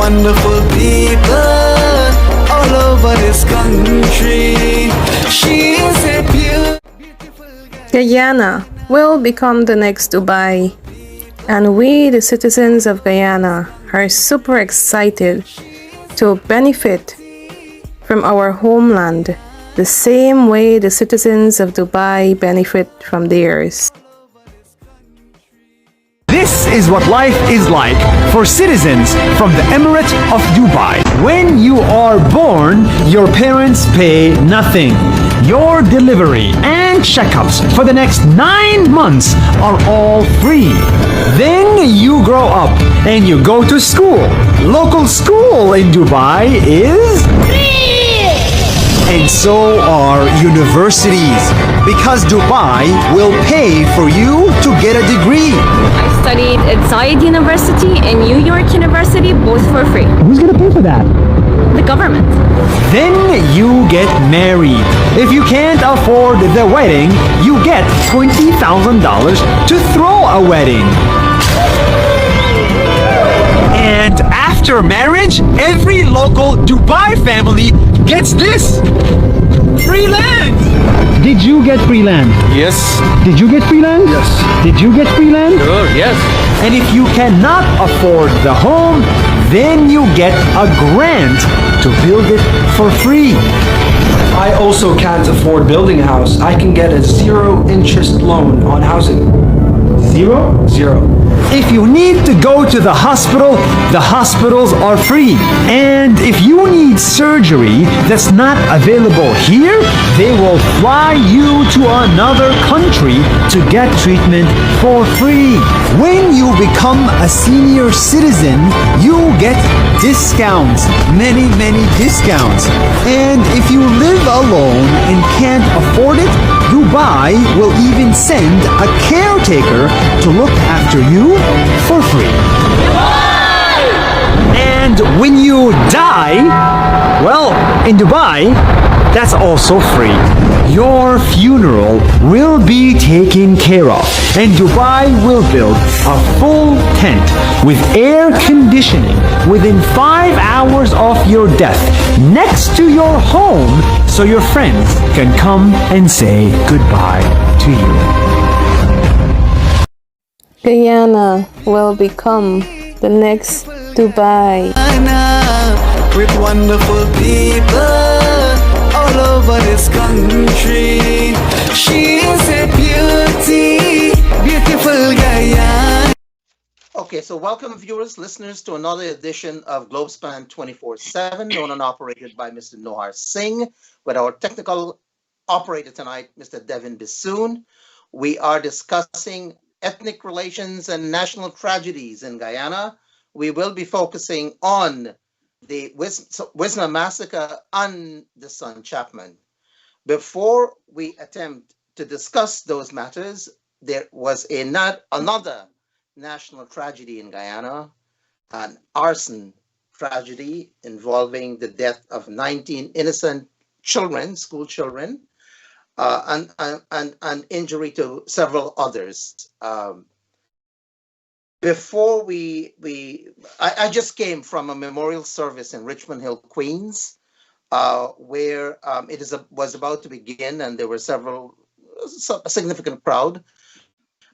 wonderful people all over this country. She is a beautiful Guyana will become the next Dubai, and we, the citizens of Guyana, are super excited to benefit from our homeland the same way the citizens of Dubai benefit from theirs. This is what life is like for citizens from the Emirate of Dubai. When you are born, your parents pay nothing. Your delivery and checkups for the next 9 months are all free. Then you grow up and you go to school. Local school in Dubai is free. And so are universities, because Dubai will pay for you to get a degree. I studied at Zayed University and New York University, both for free. Who's gonna pay for that? The government. Then you get married. If you can't afford the wedding, you get $20,000 to throw a wedding. And after marriage, every local Dubai family gets this: free land. Did you get free land? Yes. Did you get free land? Yes. Did you get free land? Sure, yes. And if you cannot afford the home, then you get a grant to build it for free. I also can't afford building a house. I can get a 0-interest loan on housing. Zero? Zero. If you need to go to the hospitals are free. And if you need surgery that's not available here, they will fly you to another country to get treatment for free. When you become a senior citizen, you get discounts, many discounts. And if you live alone and can't afford it, Dubai will even send a caretaker to look after you for free. And when you die, well, in Dubai, that's also free. Your funeral will be taken care of, and Dubai will build a full tent with air conditioning within 5 hours of your death next to your home, so your friends can come and say goodbye to you. Guyana will become the next Dubai. with wonderful people all over this country. She is a beautiful Guyana. Okay, so welcome viewers, listeners to another edition of Globespan24x7, owned and operated by Mr. Nohar Singh, with our technical operator tonight, Mr. Devin Bissoon. We are discussing ethnic relations and national tragedies in Guyana. We will be focusing on the Wismar massacre and the son Chapman. Before we attempt to discuss those matters, there was another national tragedy in Guyana, an arson tragedy involving the death of 19 innocent children, school children, and injury to several others. Before I just came from a memorial service in Richmond Hill, Queens, where was about to begin, and there were a significant crowd.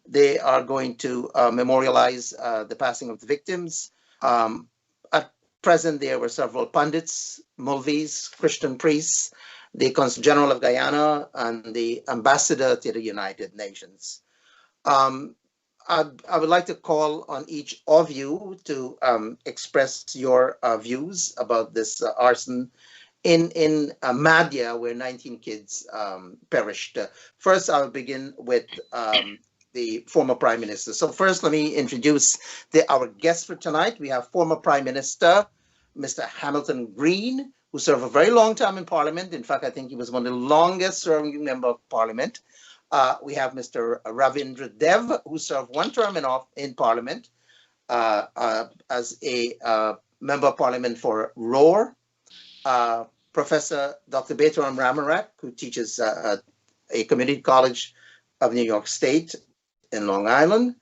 They are going to memorialize the passing of the victims. At present, there were several pundits, Mulvis, Christian priests, the Consul General of Guyana, and the ambassador to the United Nations. I would like to call on each of you to express your views about this arson in Mahdia, where 19 kids perished. First, I'll begin with the former Prime Minister. So first, let me introduce our guest for tonight. We have former Prime Minister, Mr. Hamilton Green, who served a very long time in Parliament. In fact, I think he was one of the longest serving member of Parliament. We have Mr. Ravindra Dev, who served one term in Parliament as a member of Parliament for Roar. Professor Dr. Baytoram Ramharack, who teaches at a community college of New York State in Long Island.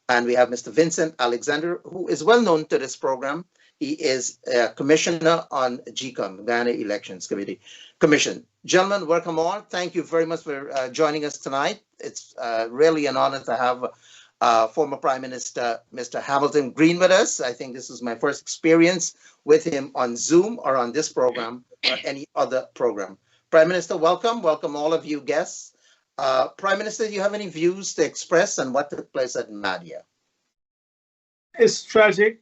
And we have Mr. Vincent Alexander, who is well known to this program. He is a commissioner on GCOM, Guyana Elections Commission. Gentlemen, welcome all. Thank you very much for joining us tonight. It's really an honor to have former Prime Minister Mr. Hamilton Green with us. I think this is my first experience with him on Zoom or on this program or any other program. Prime Minister, welcome. Welcome all of you guests. Prime Minister, do you have any views to express on what took place at Mahdia? It's tragic,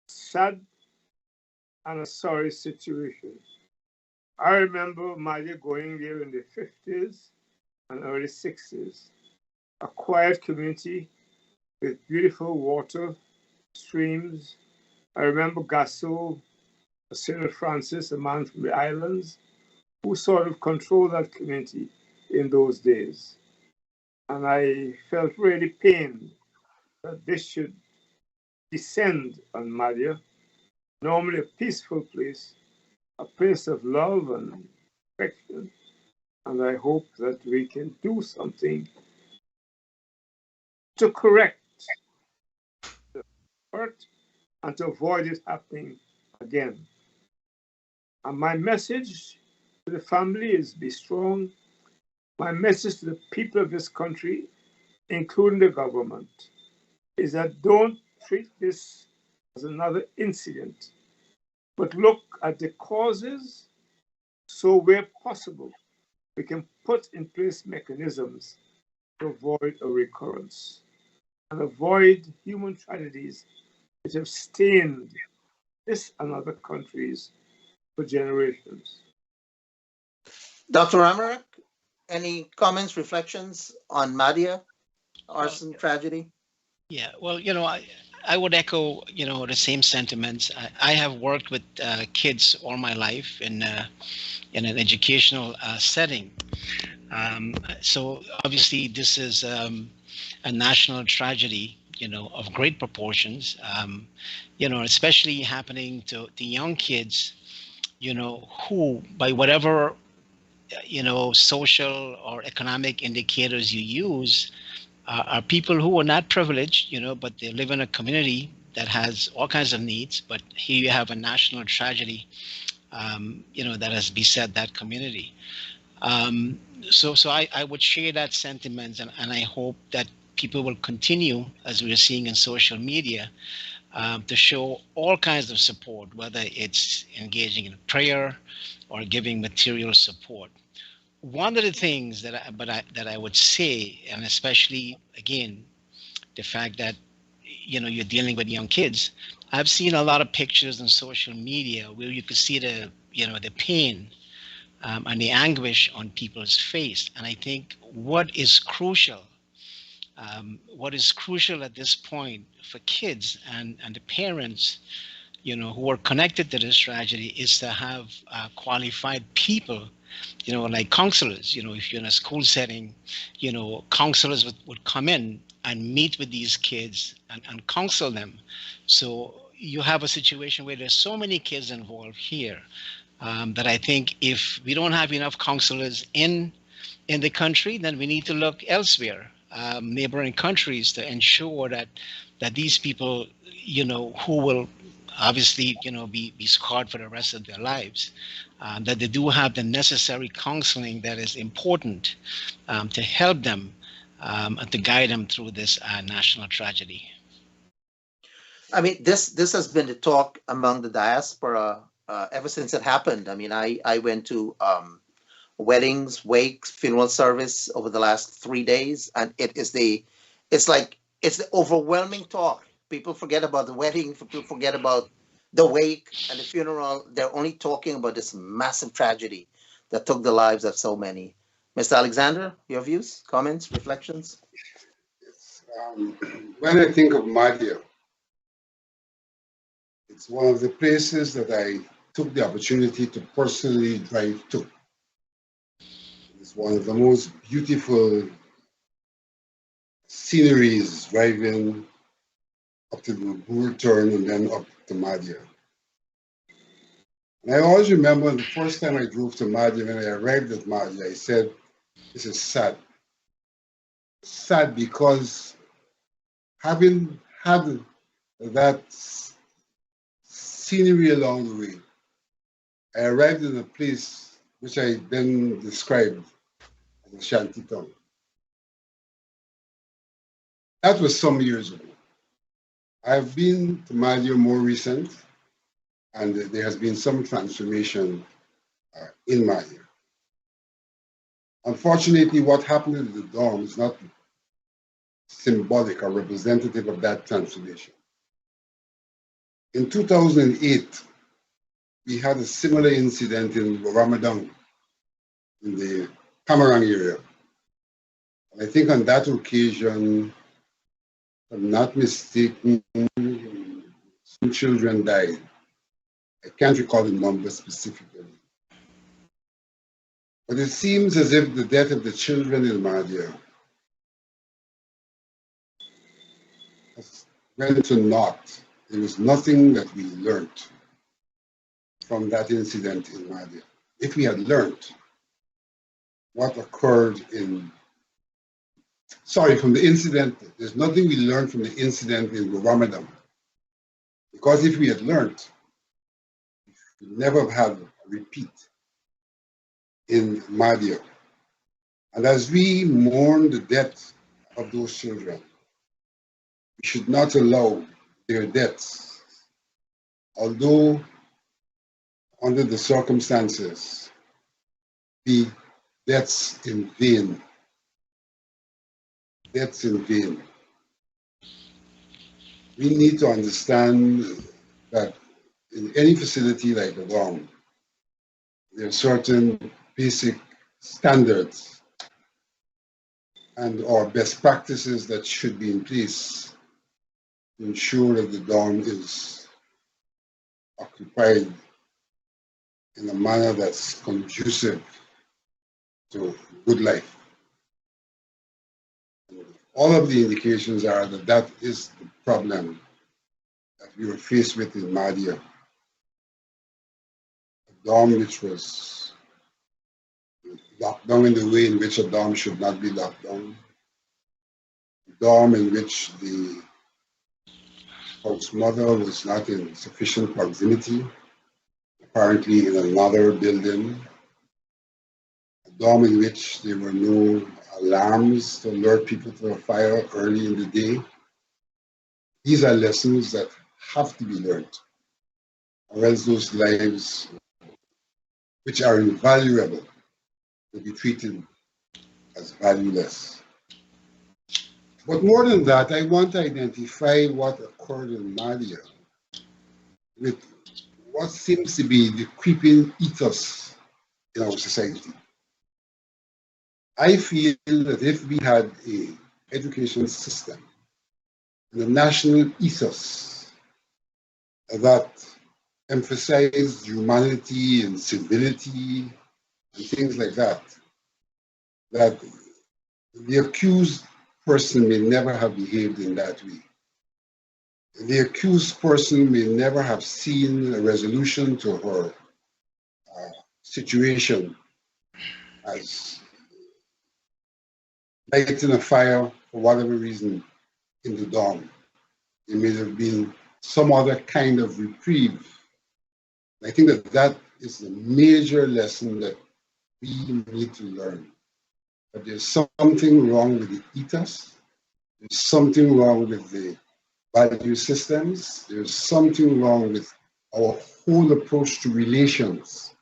sad, and a sorry situation. I remember Mahdia going there in the 50s and early 60s. A quiet community with beautiful water, streams. I remember Gasso, Sir Francis, a man from the islands, who sort of controlled that community in those days. And I felt really pained that this should descend on Mahdia, normally a peaceful place, a place of love and affection. And I hope that we can do something to correct the hurt and to avoid it happening again. And my message to the family is be strong. My message to the people of this country, including the government, is that don't treat this as another incident, but look at the causes so where possible, we can put in place mechanisms to avoid a recurrence and avoid human tragedies which have stained this and other countries for generations. Dr. Ramharack, any comments, reflections on Mahdia arson tragedy? Yeah, well, I would echo, the same sentiments. I have worked with kids all my life in an educational setting. So obviously this is a national tragedy, of great proportions, especially happening to the young kids, who by whatever, social or economic indicators you use, are people who are not privileged, but they live in a community that has all kinds of needs. But here you have a national tragedy, that has beset that community. So I would share that sentiment, and I hope that people will continue, as we're seeing in social media, to show all kinds of support, whether it's engaging in prayer or giving material support. One of the things that I would say, and especially again, the fact that you're dealing with young kids, I've seen a lot of pictures on social media where you could see the pain and the anguish on people's face. And I think what is crucial at this point for kids and the parents, who are connected to this tragedy, is to have qualified people, like counselors. If you're in a school setting, counselors would come in and meet with these kids and counsel them. So you have a situation where there's so many kids involved here that I think if we don't have enough counselors in the country, then we need to look elsewhere, neighboring countries, to ensure that these people, who will obviously, be scarred for the rest of their lives, that they do have the necessary counseling that is important to help them and to guide them through this national tragedy. I mean, this has been the talk among the diaspora ever since it happened. I mean, I went to weddings, wakes, funeral service over the last 3 days, and it's the overwhelming talk. People forget about the wedding, people forget about the wake and the funeral. They're only talking about this massive tragedy that took the lives of so many. Mr. Alexander, your views, comments, reflections? When I think of Mahdia, it's one of the places that I took the opportunity to personally drive to. It's one of the most beautiful sceneries, driving up to the Bull Turn and then up to Mahdia. And I always remember the first time I drove to Mahdia, when I arrived at Mahdia, I said, this is sad. Sad because having had that scenery along the way, I arrived in a place which I then described as a shanty town. That was some years ago. I've been to Mahdia more recent, and there has been some transformation in Mahdia. Unfortunately, what happened in the dorm is not symbolic or representative of that transformation. In 2008, we had a similar incident in Ramadan in the Camarang area. And I think on that occasion, if I'm not mistaken, some children died. I can't recall the number specifically. But it seems as if the death of the children in Mahdia went to naught. There was nothing that we learned from that incident in Mahdia. If we had learned what occurred from the incident, there's nothing we learned from the incident in Ramadan. Because if we had learned, we would never have had a repeat in Mahdia. And as we mourn the death of those children, we should not allow their deaths, although under the circumstances, be deaths in vain. Deaths in vain. We need to understand that in any facility like a dorm, there are certain basic standards and or best practices that should be in place to ensure that the dorm is occupied in a manner that's conducive to good life. And all of the indications are that that is the problem that we were faced with in Mahdia. A dorm which was locked down in the way in which a dorm should not be locked down. A dorm in which the house mother was not in sufficient proximity, apparently in another building. A dorm in which there were no alarms to alert people to a fire early in the day. These are lessons that have to be learned, or else those lives, which are invaluable, will be treated as valueless. But more than that, I want to identify what occurred in Mahdia with what seems to be the creeping ethos in our society. I feel that if we had an education system and a national ethos that emphasized humanity and civility and things like that, that the accused person may never have behaved in that way. The accused person may never have seen a resolution to her situation as lighting a fire for whatever reason in the dorm. It may have been some other kind of reprieve. I think that that is the major lesson that we need to learn. That there's something wrong with the ethos, there's something wrong with the value systems, there's something wrong with our whole approach to relations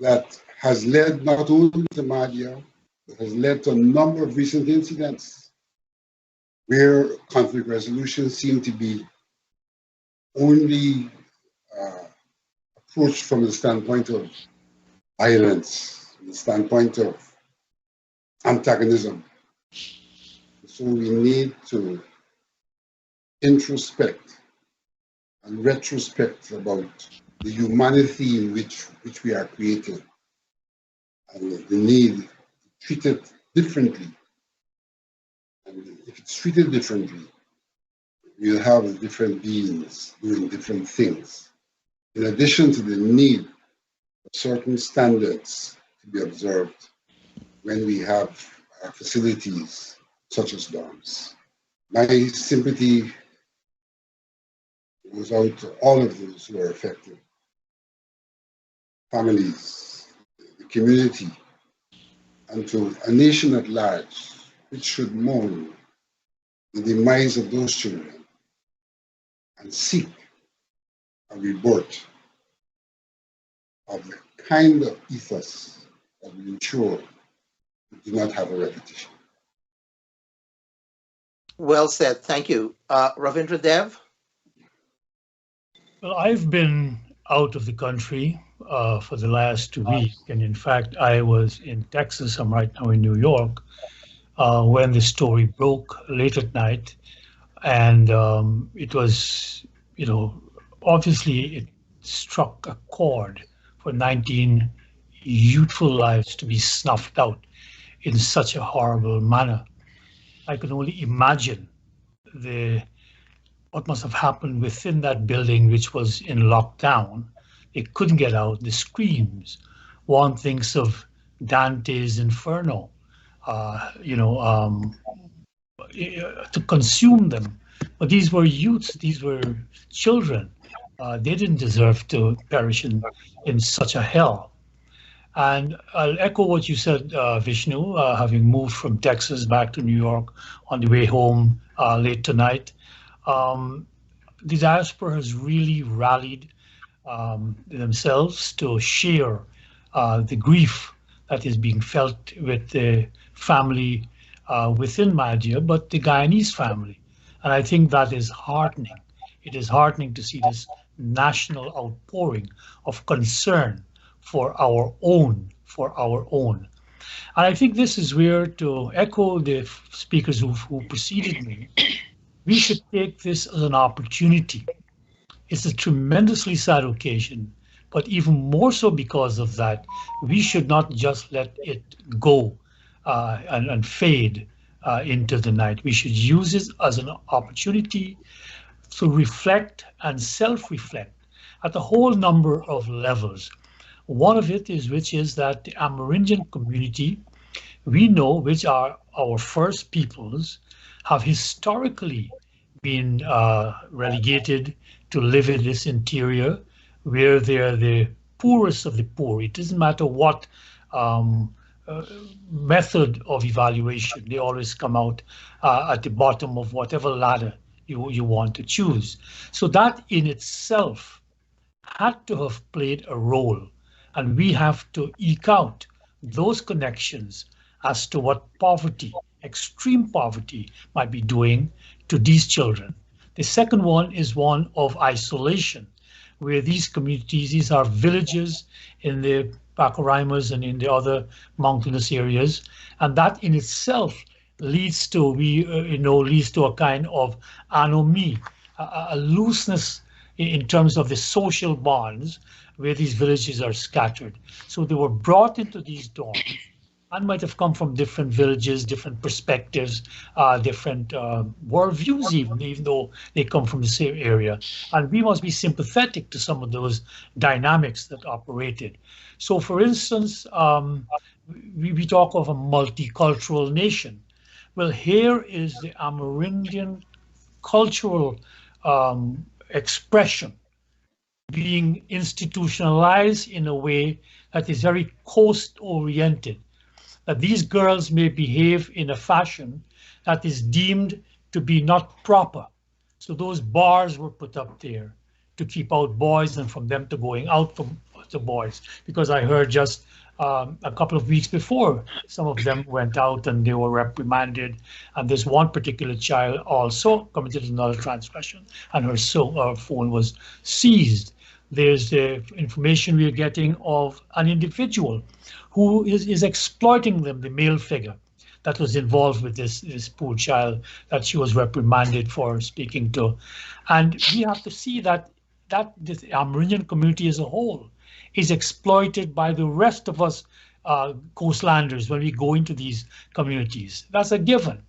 that has led not only to Mahdia, but has led to a number of recent incidents where conflict resolution seemed to be only approached from the standpoint of violence, from the standpoint of antagonism. So we need to introspect and retrospect about the humanity in which we are creating and the need to treat it differently. And if it's treated differently, we'll have different beings doing different things. In addition to the need for certain standards to be observed when we have facilities such as dorms. My sympathy goes out to all of those who are affected, families, the community, and to a nation at large, which should mourn the demise of those children and seek a rebirth of the kind of ethos that will ensure we do not have a repetition. Well said. Thank you. Ravindra Dev? Well, I've been out of the country for the last week, and in fact, I was in Texas. I'm right now in New York when the story broke late at night, and it was, obviously it struck a chord for 19 youthful lives to be snuffed out in such a horrible manner. I can only imagine what must have happened within that building, which was in lockdown. They couldn't get out, the screams. One thinks of Dante's Inferno, to consume them. But these were youths, these were children. They didn't deserve to perish in such a hell. And I'll echo what you said, Vishnu, having moved from Texas back to New York on the way home late tonight. The diaspora has really rallied themselves to share the grief that is being felt with the family within Mahdia, but the Guyanese family. And I think that is heartening. It is heartening to see this national outpouring of concern for our own. And I think this is where, to echo the speakers who preceded me, we should take this as an opportunity. It's a tremendously sad occasion, but even more so because of that, we should not just let it go and fade into the night. We should use it as an opportunity to reflect and self-reflect at a whole number of levels. One of it is that the Amerindian community, we know, which are our first peoples, have historically been relegated to live in this interior where they're the poorest of the poor. It doesn't matter what method of evaluation, they always come out at the bottom of whatever ladder you want to choose. So that in itself had to have played a role, and we have to eke out those connections as to what poverty, extreme poverty, might be doing to these children. The second one is one of isolation, where these communities, these are villages in the Pacoraimas and in the other mountainous areas, and that in itself leads to a kind of anomie, a looseness in terms of the social bonds where these villages are scattered. So they were brought into these dorms and might have come from different villages, different perspectives, different worldviews even though they come from the same area. And we must be sympathetic to some of those dynamics that operated. So for instance, we talk of a multicultural nation. Well, here is the Amerindian cultural expression being institutionalized in a way that is very coast-oriented, that these girls may behave in a fashion that is deemed to be not proper. So those bars were put up there to keep out boys and from them to going out from the boys, because I heard just a couple of weeks before, some of them went out and they were reprimanded. And this one particular child also committed another transgression and her phone was seized. There's the information we are getting of an individual who is exploiting them, the male figure that was involved with this poor child that she was reprimanded for speaking to. And we have to see that this Amerindian community as a whole is exploited by the rest of us coastlanders when we go into these communities. That's a given.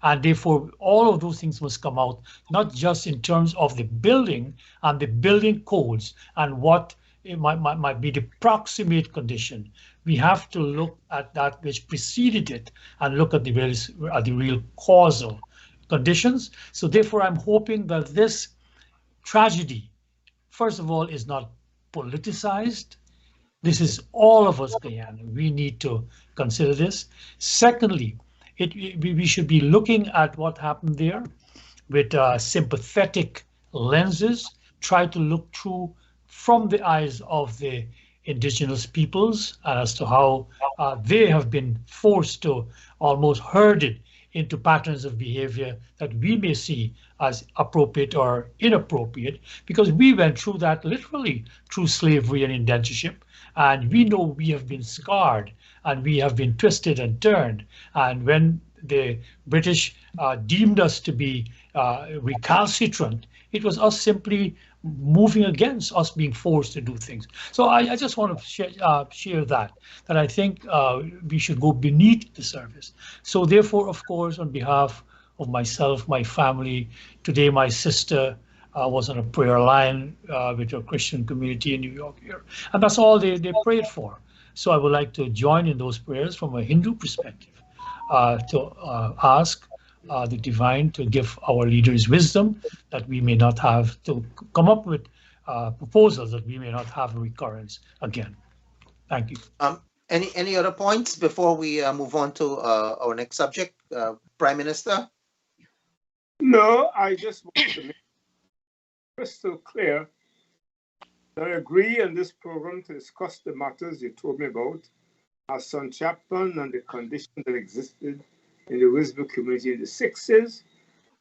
And therefore, all of those things must come out, not just in terms of the building and the building codes and what it might be the proximate condition. We have to look at that which preceded it and look at the real causal conditions. So therefore, I'm hoping that this tragedy, first of all, is not politicized. This is all of us, Guyana. We need to consider this. Secondly, we should be looking at what happened there with sympathetic lenses, try to look through from the eyes of the indigenous peoples as to how they have been forced to almost herded into patterns of behavior that we may see as appropriate or inappropriate, because we went through that literally through slavery and indentureship, and we know we have been scarred and we have been twisted and turned. And when the British deemed us to be recalcitrant, it was us simply moving against us being forced to do things. So I just want to share that I think we should go beneath the surface. So therefore, of course, on behalf of myself, my family, today my sister was on a prayer line with a Christian community in New York here, and that's all they prayed for. So I would like to join in those prayers from a Hindu perspective to ask the divine to give our leaders wisdom that we may not have to come up with proposals that we may not have a recurrence again. Thank you. Any other points before we move on to our next subject, Prime Minister? No, I just want to make crystal clear that I agree on this program to discuss the matters you told me about, our son Chapman and the conditions that existed in the Wismar community in the 60s.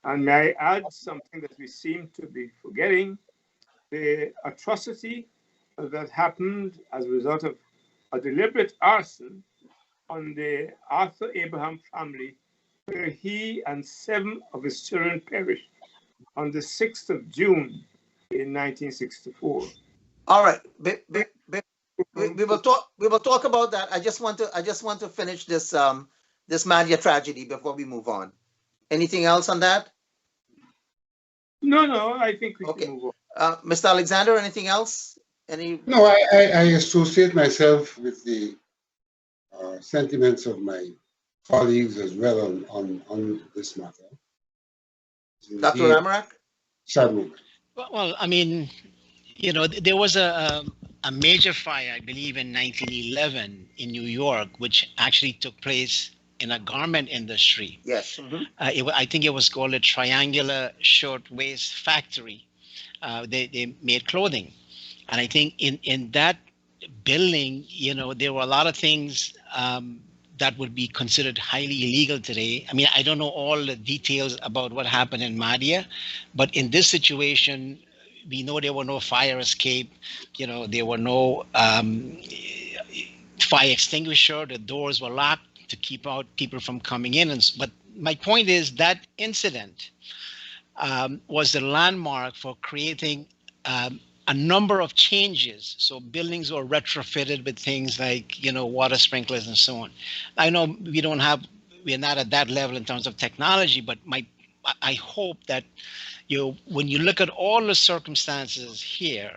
And may I add something that we seem to be forgetting, the atrocity that happened as a result of a deliberate arson on the Arthur Abraham family, where he and 7 of his children perished on the 6th of June in 1964. All right, we will talk about that. I just want to finish this this Mahdia tragedy before we move on. Anything else on that? No, I think we can move on. Mr. Alexander, anything else? No, I associate myself with the sentiments of my colleagues as well on this matter. Dr. Ramharack? Sad moment. Well, I mean, you know, there was a major fire, I believe, in 1911 in New York, which actually took place in a garment industry. Yes. I think it was called a Triangular Shirtwaist Factory. They made clothing. And I think in that building, you know, there were a lot of things that would be considered highly illegal today. I mean, I don't know all the details about what happened in Mahdia, but in this situation, we know there were no fire escape, you know, there were no fire extinguisher, the doors were locked to keep out people from coming in. But my point is that incident was the landmark for creating a number of changes. So buildings were retrofitted with things like, you know, water sprinklers and so on. I know we're not at that level in terms of technology, but I hope that, you know, when you look at all the circumstances here,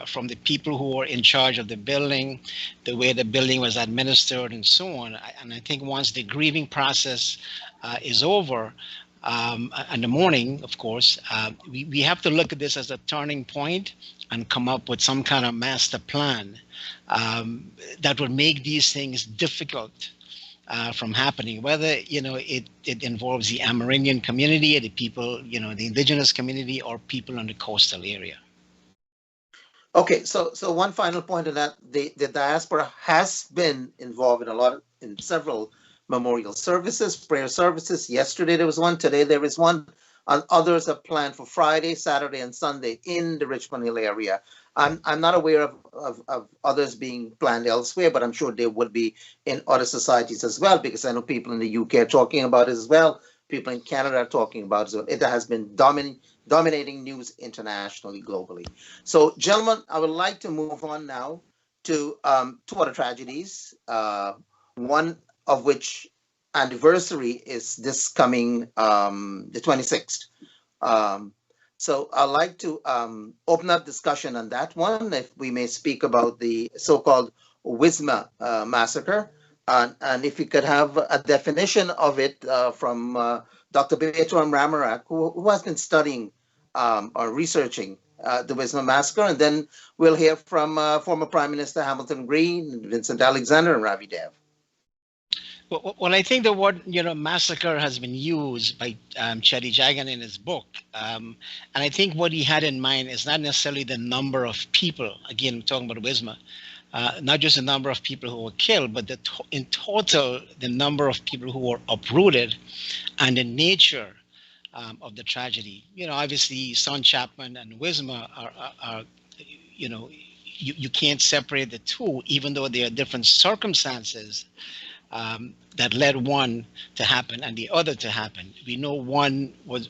from the people who were in charge of the building, the way the building was administered and so on, and I think once the grieving process is over, and the mourning, of course, we have to look at this as a turning point and come up with some kind of master plan that would make these things difficult from happening, whether, you know, it involves the Amerindian community, the people, you know, the indigenous community, or people in the coastal area. Okay, so one final point on that, the diaspora has been involved in several memorial services, prayer services. Yesterday there was one, today there is one, and others are planned for Friday, Saturday, and Sunday in the Richmond Hill area. I'm not aware of others being planned elsewhere, but I'm sure they would be in other societies as well, because I know people in the UK are talking about it as well. People in Canada are talking about it as well. It has been dominating news internationally, globally. So, gentlemen, I would like to move on now to 2 other tragedies. One of which anniversary is this coming the 26th. So I'd like to open up discussion on that one, if we may speak about the so-called Wismar massacre, and if we could have a definition of it from Dr. Baytoram Ramharack, who has been studying or researching the Wismar massacre, and then we'll hear from former Prime Minister Hamilton Green, Vincent Alexander, and Ravi Dev. Well, I think the word, massacre has been used by Chetty Jagan in his book. And I think what he had in mind is not necessarily the number of people. Again, I'm talking about Wismar, not just the number of people who were killed, but in total, the number of people who were uprooted and the nature of the tragedy. Obviously, Son Chapman and Wismar are you can't separate the two, even though there are different circumstances that led one to happen and the other to happen. We know one was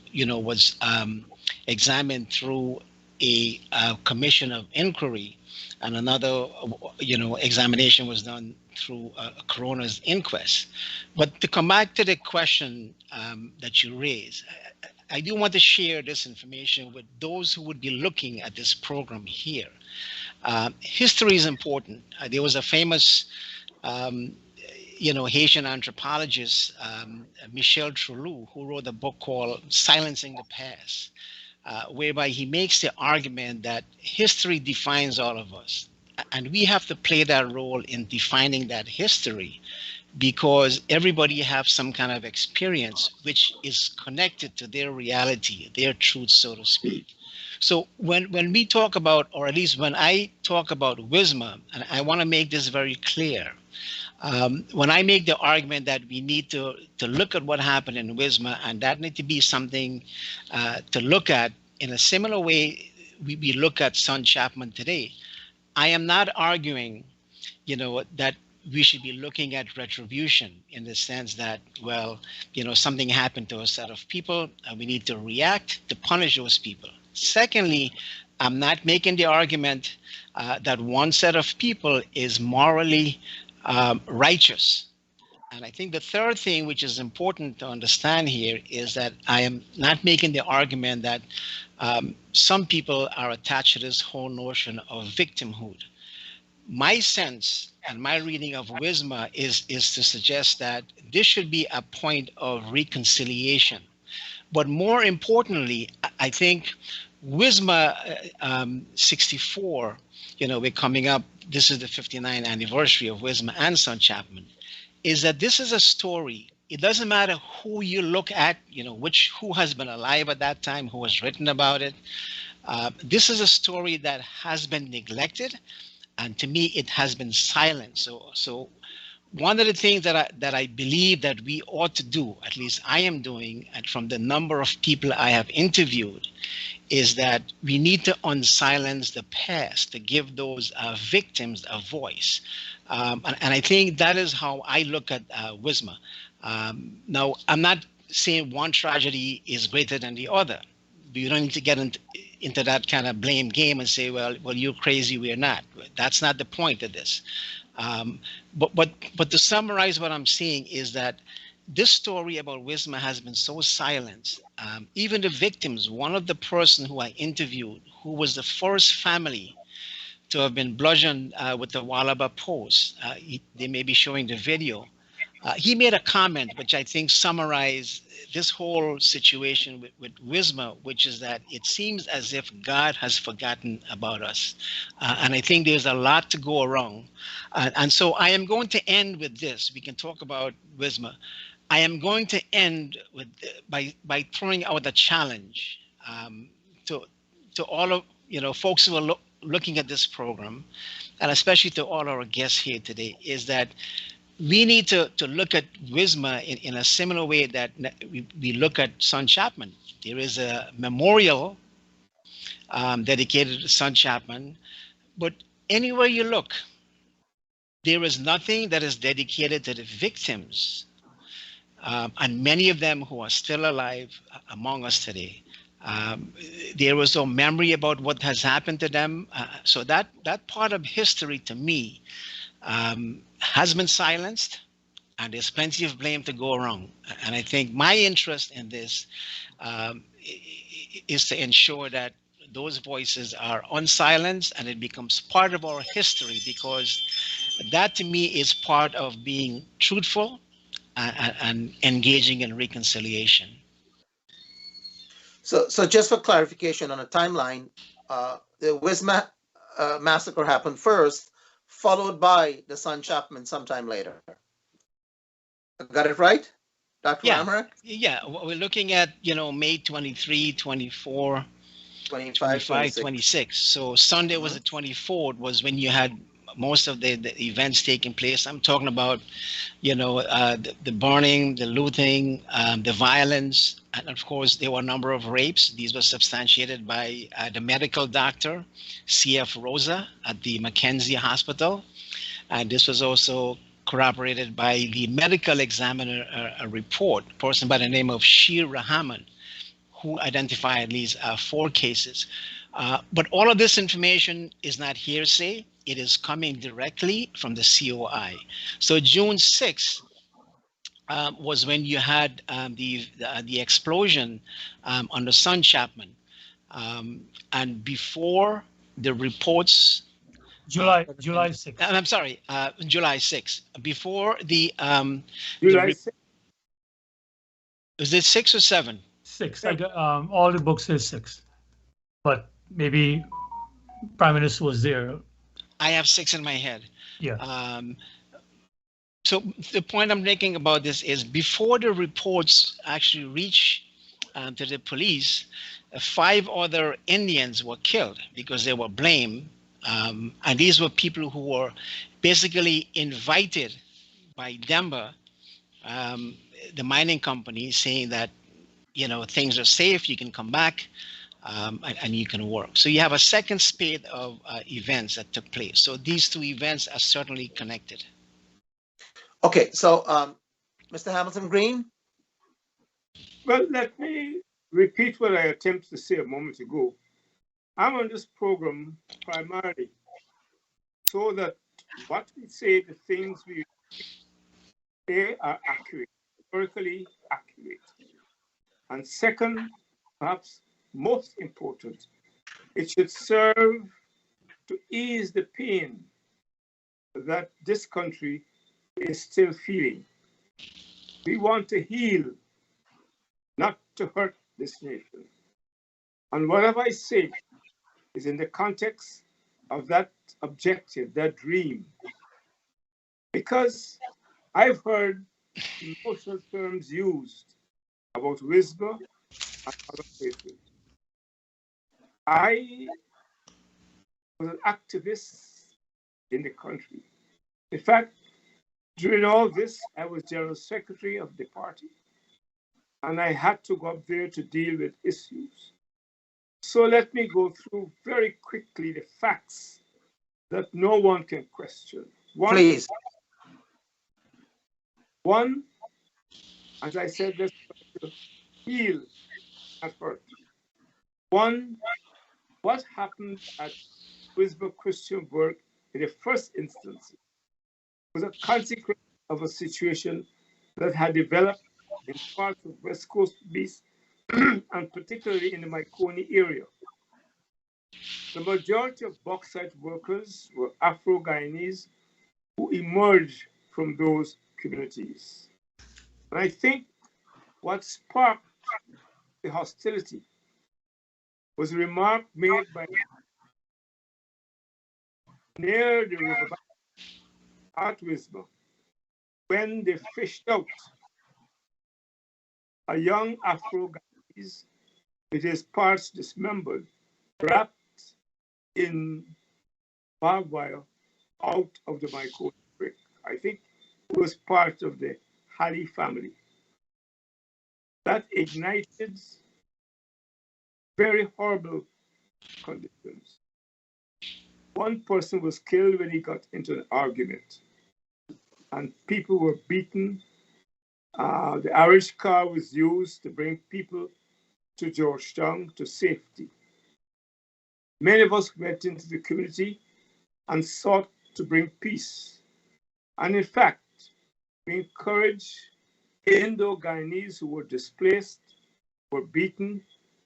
examined through a commission of inquiry, and another, examination was done through a coroner's inquest. But to come back to the question that you raised, I do want to share this information with those who would be looking at this program here. History is important. There was a famous Haitian anthropologist, Michel Trulou, who wrote a book called Silencing the Past, whereby he makes the argument that history defines all of us. And we have to play that role in defining that history, because everybody has some kind of experience which is connected to their reality, their truth, so to speak. So when we talk about, or at least when I talk about Wismar, and I want to make this very clear, when I make the argument that we need to look at what happened in Wismar, and that need to be something to look at in a similar way we look at Son Chapman today, I am not arguing, that we should be looking at retribution in the sense that, something happened to a set of people and we need to react to punish those people. Secondly, I'm not making the argument that one set of people is morally righteous. And I think the third thing which is important to understand here is that I am not making the argument that some people are attached to this whole notion of victimhood. My sense and my reading of Wismar is to suggest that this should be a point of reconciliation. But more importantly, I think Wismar 64, we're coming up, this is the 59th anniversary of Wismar and Son Chapman, is that this is a story. It doesn't matter who you look at, who has been alive at that time, who has written about it. This is a story that has been neglected, and to me, it has been silenced. So one of the things that I believe that we ought to do, at least I am doing, and from the number of people I have interviewed, is that we need to unsilence the past to give those victims a voice. And I think that is how I look at Wismar. Now, I'm not saying one tragedy is greater than the other. You don't need to get into that kind of blame game and say, well, you're crazy, we're not. That's not the point of this. But to summarize what I'm saying is that this story about Wismar has been so silenced. Even the victims, one of the person who I interviewed, who was the first family to have been bludgeoned with the Walaba post, they may be showing the video. He made a comment which I think summarized this whole situation with Wismar, which is that it seems as if God has forgotten about us. And I think there's a lot to go around. And so I am going to end with this. We can talk about Wismar. I am going to end with by throwing out a challenge to all of folks who are looking at this program, and especially to all our guests here today, is that we need to look at Wismar in a similar way that we look at Son Chapman. There is a memorial dedicated to Son Chapman, but anywhere you look, there is nothing that is dedicated to the victims, and many of them who are still alive among us today. There was no memory about what has happened to them. So that part of history, to me, has been silenced, and there's plenty of blame to go around. And I think my interest in this is to ensure that those voices are unsilenced and it becomes part of our history, because that to me is part of being truthful and engaging in reconciliation. So just for clarification on a timeline, the Wismar massacre happened first, followed by the son Chapman sometime later. Got it right, Dr. Yeah. Ramharack? Yeah, we're looking at, May 23, 24, 25, 25, 26. So Sunday was the 24th, was when you had most of the events taking place. I'm talking about, the burning, the looting, the violence, and of course there were a number of rapes. These were substantiated by the medical doctor, C.F. Rosa, at the Mackenzie Hospital. And this was also corroborated by the medical examiner report, a person by the name of Shir Rahman, who identified at least 4 cases. But all of this information is not hearsay. It is coming directly from the COI. So June 6th was when you had the explosion on the son Chapman. And before the reports, July 6th. I'm sorry, July 6th. Before the July 6th. was it 6 or 7? 6. I got, all the books say 6, but maybe Prime Minister was there. I have 6 in my head. Yeah. So the point I'm making about this is before the reports actually reach to the police, 5 other Indians were killed because they were blamed. And these were people who were basically invited by Denver, the mining company, saying that, things are safe, you can come back, and you can work. So you have a second spate of events that took place. So these 2 events are certainly connected. Okay, so Mr. Hamilton Green? Well, let me repeat what I attempted to say a moment ago. I'm on this program primarily so that what we say, the things we say are accurate, historically accurate. And second, perhaps most important, it should serve to ease the pain that this country is still feeling. We want to heal, not to hurt this nation. And whatever I say is in the context of that objective, that dream. Because I've heard emotional terms used about Wismar and other places. I was an activist in the country. In fact, during all this, I was General Secretary of the party, and I had to go up there to deal with issues. So let me go through very quickly the facts that no one can question. Please. One, as I said, let's heal at first. One, what happened at Wismar Christian work in the first instance was a consequence of a situation that had developed in parts of West Coast Beast and particularly in the Marconi area. The majority of bauxite workers were Afro-Guyanese who emerged from those communities. And I think what sparked the hostility was a remark made by near the river at Wismar when they fished out a young Afro-Guyanese with his parts dismembered, wrapped in barbed wire out of the Marconi Creek. I think it was part of the Halley family. That ignited very horrible conditions. One person was killed when he got into an argument, and people were beaten. The Irish car was used to bring people to Georgetown to safety. Many of us went into the community and sought to bring peace. And in fact, we encouraged Indo-Guyanese who were displaced, were beaten,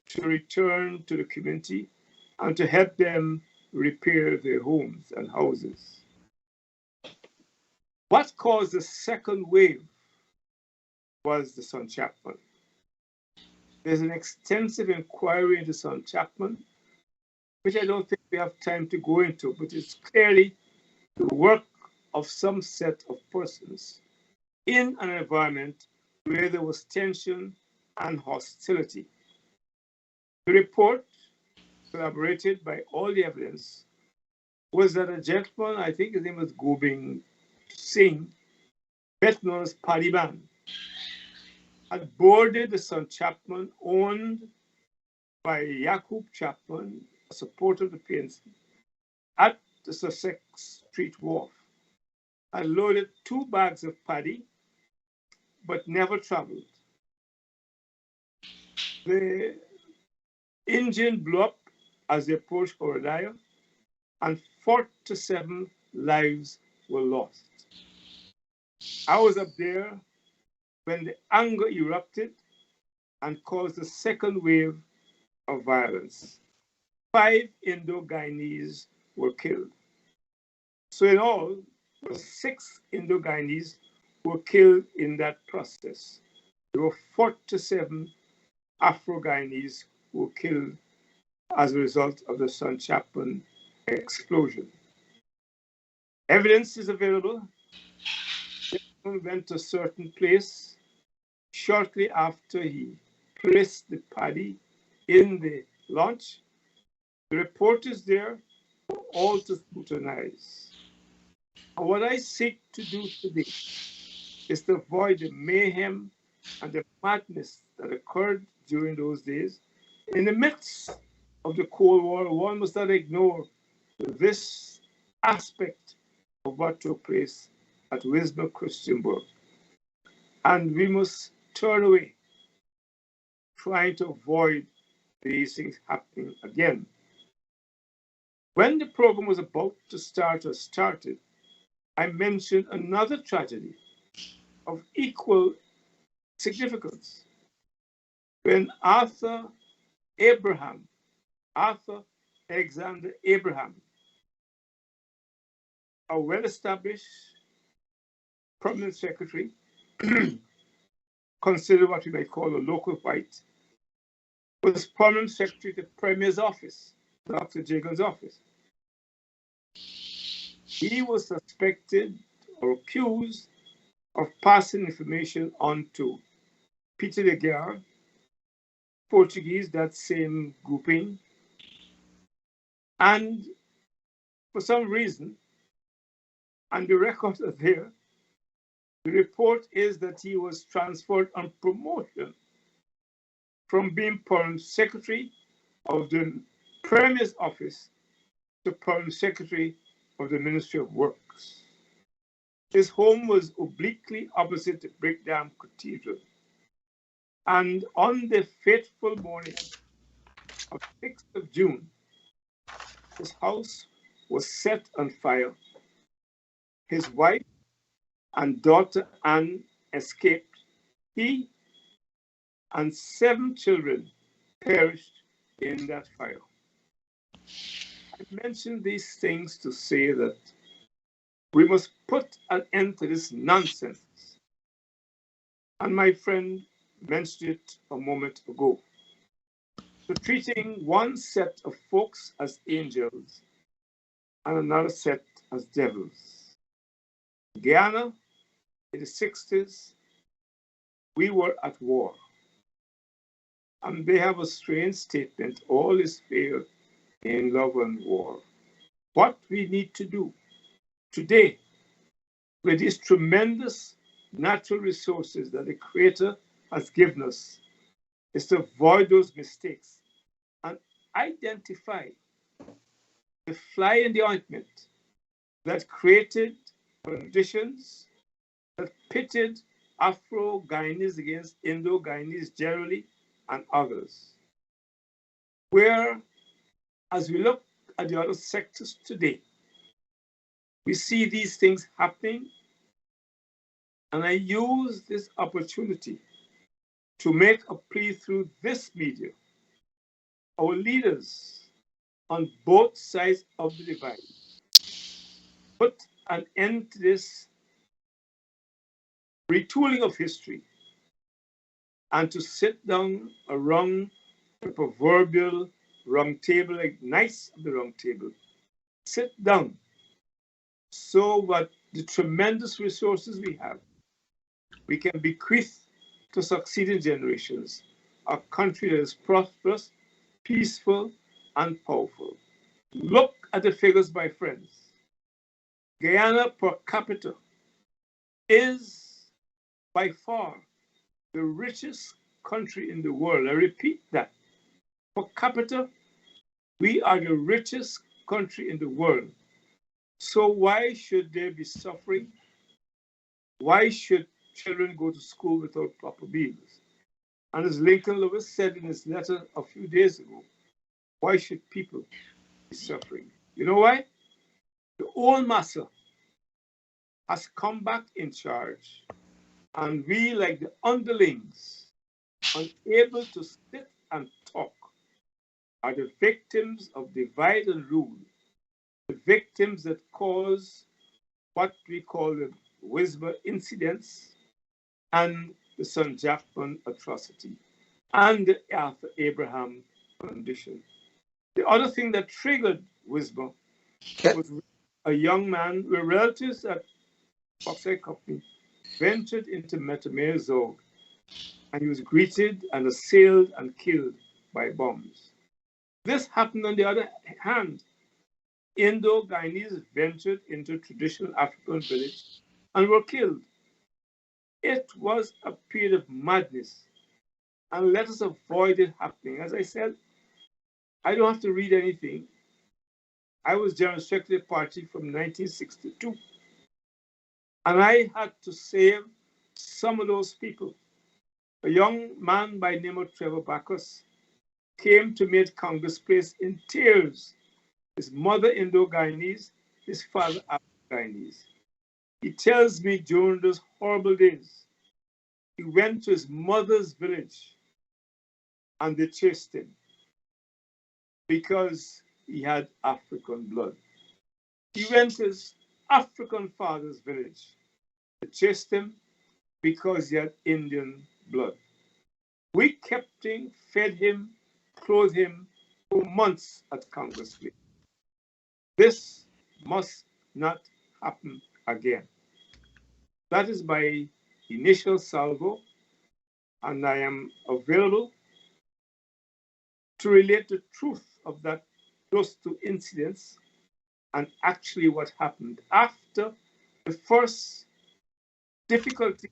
to return to the community and to help them repair their homes and houses. What caused the second wave was the son Chapman. There's an extensive inquiry into son Chapman, which I don't think we have time to go into, but it's clearly the work of some set of persons in an environment where there was tension and hostility. The report, corroborated by all the evidence, was that a gentleman, I think his name was Gobing Singh, better known as Paddy Man, had boarded the son Chapman, owned by Yakub Chapman, a supporter of the PNC, at the Sussex Street Wharf, and loaded 2 bags of paddy, but never traveled. The engine blew up as they approached Corradaya, and 47 lives were lost. I was up there when the anger erupted and caused a second wave of violence. 5 Indo-Guyanese were killed. So in all, 6 Indo-Guyanese were killed in that process. There were 47 Afro-Guyanese who were killed as a result of the Son Chapman explosion. Evidence is available. He went to a certain place shortly after he placed the paddy in the launch. The reporters there were all to scrutinize. And what I seek to do today is to avoid the mayhem and the madness that occurred during those days. In the midst of the Cold War, one must not ignore this aspect of what took place at Wismar Christianburg. And we must turn away, trying to avoid these things happening again. When the program was about to start or started, I mentioned another tragedy of equal significance. When Arthur Alexander Abraham, a well-established prominent secretary, considered what we might call a local white, was prominent secretary to the Premier's office, Dr. Jagan's office. He was suspected or accused of passing information on to Peter de Geer, Portuguese, that same grouping, and for some reason, and the records are there, the report is that he was transferred on promotion from being Permanent Secretary of the Premier's office to Permanent Secretary of the Ministry of Works. His home was obliquely opposite the Brickdam Cathedral. And on the fateful morning of 6th of June, his house was set on fire. His wife and daughter Anne escaped. He and 7 children perished in that fire. I mention these things to say that we must put an end to this nonsense. And my friend mentioned it a moment ago. So treating one set of folks as angels and another set as devils. Guyana, in the 60s, we were at war. And they have a strange statement, all is fair in love and war. What we need to do today, with these tremendous natural resources that the Creator has given us, is to avoid those mistakes and identify the fly in the ointment that created conditions that pitted Afro-Guyanese against Indo-Guyanese generally and others. Where, as we look at the other sectors today, we see these things happening, and I use this opportunity to make a plea through this media. Our leaders on both sides of the divide put an end to this retooling of history and to sit down around the proverbial round table, like knights of the round table, sit down so that the tremendous resources we have, we can bequeath to succeeding generations a country that is prosperous, peaceful, and powerful. Look at the figures, my friends. Guyana per capita is by far the richest country in the world. I repeat that. Per capita, we are the richest country in the world. So why should there be suffering? Why should children go to school without proper meals? And as Lincoln Lewis said in his letter a few days ago, why should people be suffering? You know why? The old master has come back in charge, and we, like the underlings, unable to sit and talk, are the victims of divide and rule, the victims that cause what we call the Wismar incidents and the son Chapman atrocity and the Arthur Abraham condition. The other thing that triggered Wismar was a young man with relatives at Bauxite Company ventured into Metamazog, and he was greeted and assailed and killed by bombs. This happened on the other hand. Indo-Guyanese ventured into traditional African village and were killed. It was a period of madness, and let us avoid it happening. As I said, I don't have to read anything. I was General Secretary of the party from 1962, and I had to save some of those people. A young man by the name of Trevor Bacchus came to me at Congress Place in tears. His mother Indo-Guyanese, his father Afro-Guyanese. He tells me during those horrible days, he went to his mother's village and they chased him because he had African blood. He went to his African father's village. They chased him because he had Indian blood. We kept him, fed him, clothed him for months at Congress Place. This must not happen again. That is my initial salvo, and I am available to relate the truth of those two incidents and actually what happened after the first difficulty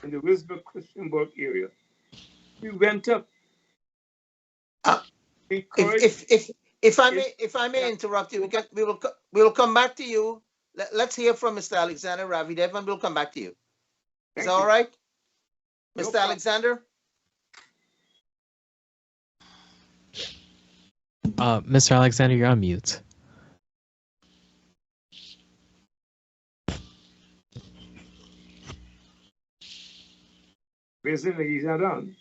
in the Wismar-Christiansburg area. We went up. If I may interrupt you, we will come back to you. Let's hear from Mr. Alexander Ravi, and we'll come back to you. Is that all right, Mr. Alexander? Mr. Alexander, you're on mute. Basically, he's not on.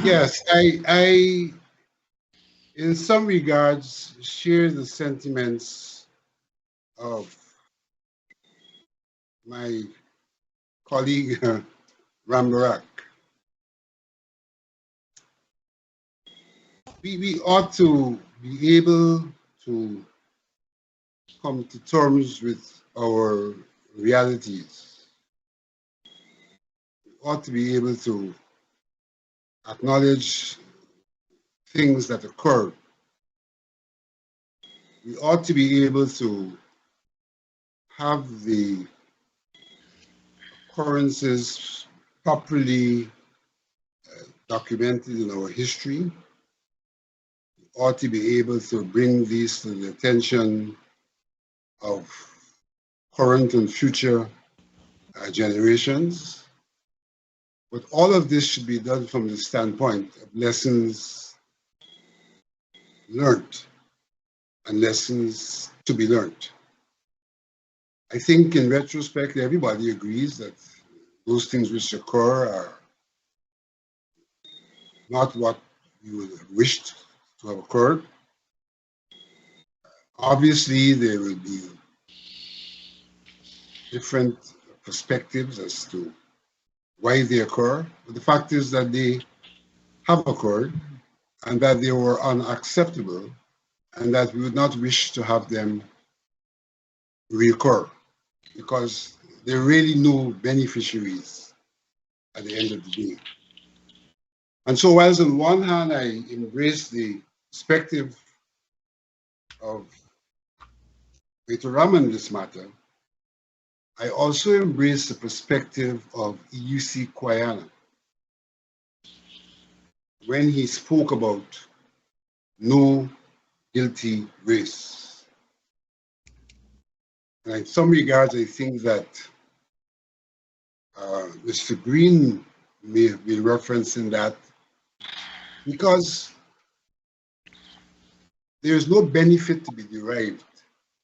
Yes, I, in some regards, share the sentiments of my colleague Ramharack. We ought to be able to come to terms with our realities. We ought to be able to acknowledge things that occur. We ought to be able to have the occurrences properly documented in our history. We ought to be able to bring these to the attention of current and future generations. But all of this should be done from the standpoint of lessons learned and lessons to be learned. I think in retrospect, everybody agrees that those things which occur are not what you would have wished to have occurred. Obviously, there will be different perspectives as to why they occur. But the fact is that they have occurred and that they were unacceptable and that we would not wish to have them reoccur because there are really no beneficiaries at the end of the day. And so whilst on one hand I embrace the perspective of Baytoram in this matter, I also embrace the perspective of EUC Guyana when he spoke about no guilty race. And in some regards, I think that Mr. Green may have been referencing that because there is no benefit to be derived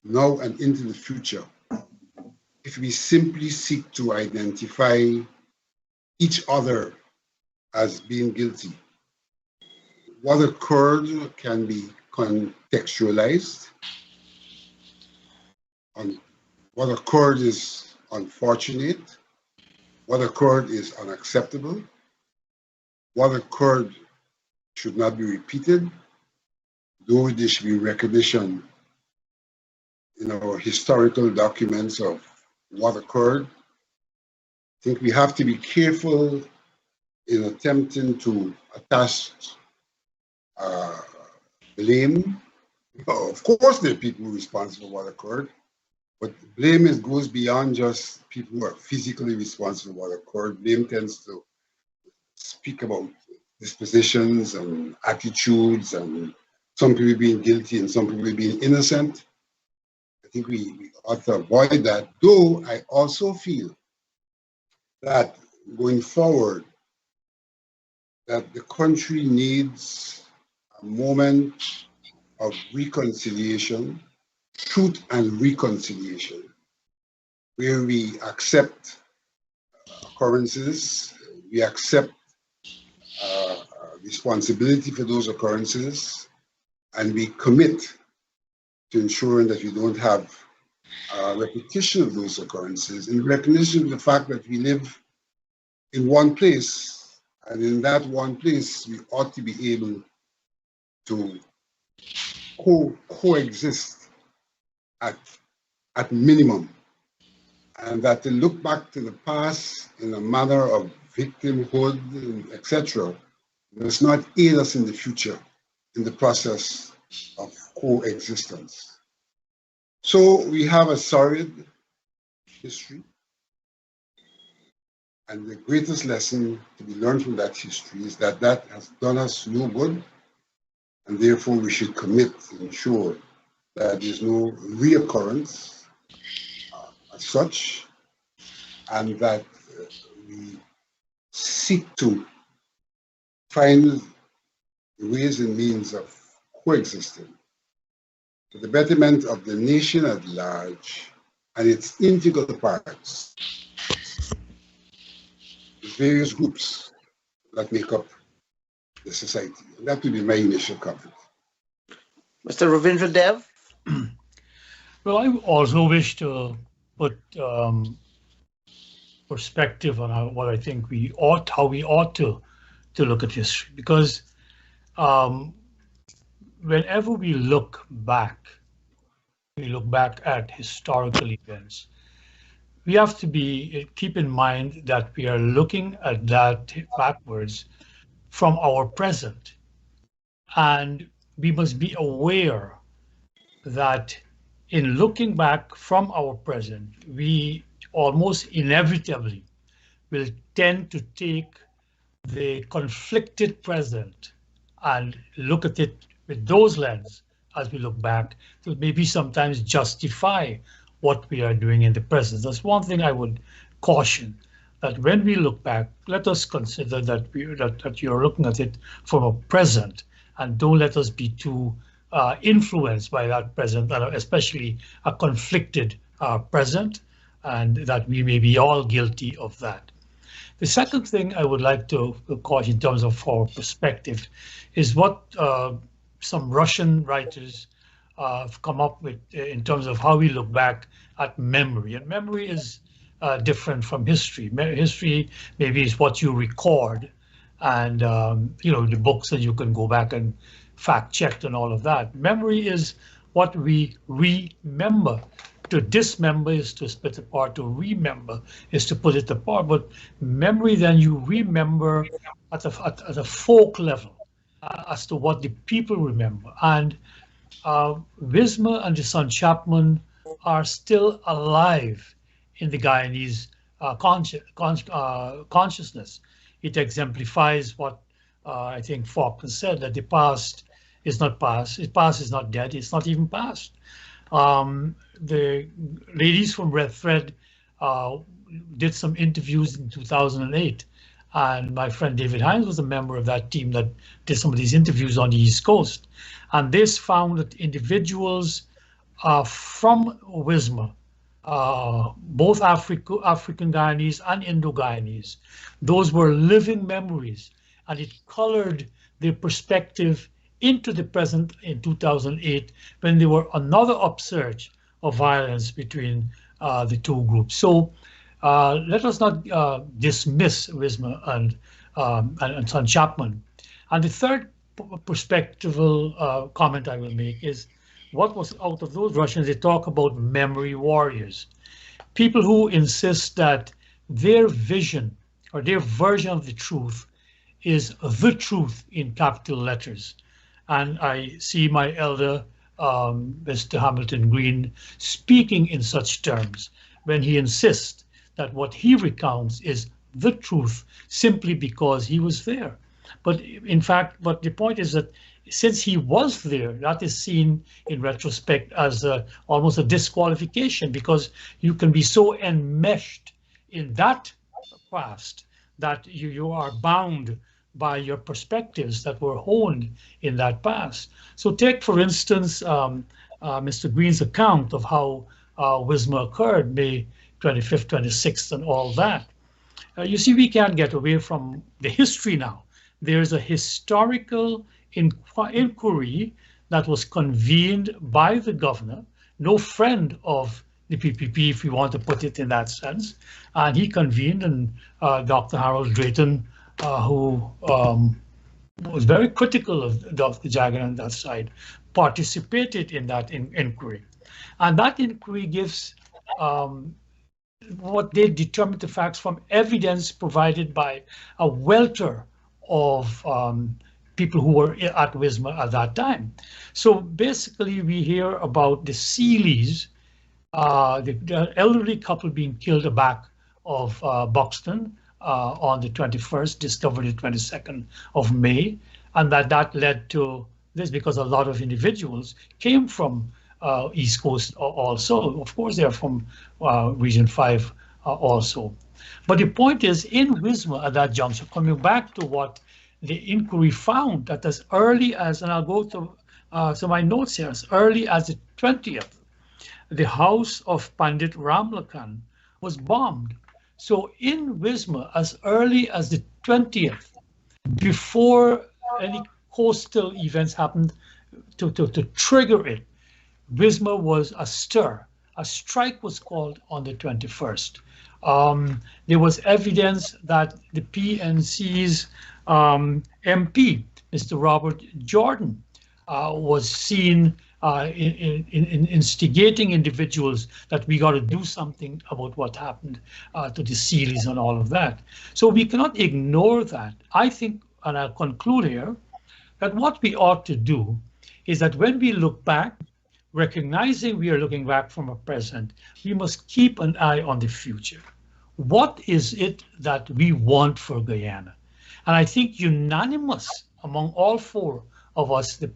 now and into the future if we simply seek to identify each other as being guilty. What occurred can be contextualized. What occurred is unfortunate. What occurred is unacceptable. What occurred should not be repeated, though there should be recognition in our historical documents of what occurred. I think we have to be careful in attempting to attach blame. Of course, there are people responsible for what occurred, but blame goes beyond just people who are physically responsible for what occurred. Blame tends to speak about dispositions and attitudes, and some people being guilty and some people being innocent. I think we ought to avoid that, though I also feel that going forward, that the country needs a moment of reconciliation, truth and reconciliation, where we accept occurrences, we accept responsibility for those occurrences, and we commit to ensuring that we don't have a repetition of those occurrences in recognition of the fact that we live in one place, and in that one place we ought to be able to coexist at minimum, and that to look back to the past in a manner of victimhood, etc., does not aid us in the future in the process of coexistence. So we have a sordid history, and the greatest lesson to be learned from that history is that that has done us no good, and therefore we should commit to ensure that there is no reoccurrence as such, and that we seek to find ways and means of coexisting for the betterment of the nation at large and its integral parts, the various groups that make up the society. And that would be my initial comment. Mr. Ravindra Dev? Well, I also wish to put perspective on what I think how we ought to look at history, because whenever we look back at historical events, we have to keep in mind that we are looking at that backwards from our present, and we must be aware that in looking back from our present, we almost inevitably will tend to take the conflicted present and look at it with those lenses as we look back to maybe sometimes justify what we are doing in the present. That's one thing I would caution, that when we look back, let us consider that you're looking at it from a present, and don't let us be too influenced by that present, especially a conflicted present, and that we may be all guilty of that. The second thing I would like to caution in terms of our perspective is what some Russian writers have come up with in terms of how we look back at memory. And memory is different from history. History maybe is what you record, and the books that you can go back and fact check and all of that. Memory is what we remember. To dismember is to split apart. To remember is to put it apart. But memory, then you remember at a folk level as to what the people remember. And Wismar and the son Chapman are still alive in the Guyanese consciousness. It exemplifies what I think Faulkner said, that the past is not past. The past is not dead. It's not even past. The ladies from Red Thread did some interviews in 2008, and my friend David Hines was a member of that team that did some of these interviews on the East Coast. And this found that individuals from Wismar, both African Guyanese and Indo-Guyanese, those were living memories, and it colored their perspective into the present in 2008, when there were another upsurge of violence between the two groups. So let us not dismiss Wismar and son Chapman. And the third perspectival comment I will make is what was out of those Russians. They talk about memory warriors, people who insist that their vision or their version of the truth is the truth in capital letters. And I see my elder, Mr. Hamilton Green, speaking in such terms when he insists that what he recounts is the truth simply because he was there. But in fact, but the point is that since he was there, that is seen in retrospect as almost a disqualification, because you can be so enmeshed in that past that you are bound by your perspectives that were honed in that past. So take, for instance, Mr. Green's account of how Wismar occurred, May 25th, 26th, and all that. You see, we can't get away from the history now. There's a historical inquiry that was convened by the governor, no friend of the PPP, if you want to put it in that sense, and he convened, and Dr. Harold Drayton, who was very critical of Dr. Jagan on that side, participated in that inquiry. And that inquiry gives what they determined the facts from evidence provided by a welter of people who were at Wismar at that time. So basically we hear about the Seeleys, the elderly couple being killed aback of Buxton on the 21st, discovered the 22nd of May, and that led to this because a lot of individuals came from East Coast also. Of course, they're from Region 5 also. But the point is, in Wismar at that juncture, coming back to what the inquiry found, that as early as, and I'll go to my notes here, as early as the 20th, the house of Pandit Ramlakan was bombed. So in Wismar, as early as the 20th, before any coastal events happened to trigger it, Wismar was astir. A strike was called on the 21st. There was evidence that the PNC's MP, Mr. Robert Jordan, was seen in instigating individuals that we got to do something about what happened to the Seeleys and all of that. So we cannot ignore that. I think, and I'll conclude here, that what we ought to do is that when we look back, recognizing we are looking back from a present, we must keep an eye on the future. What is it that we want for Guyana? And I think unanimous among all four of us, the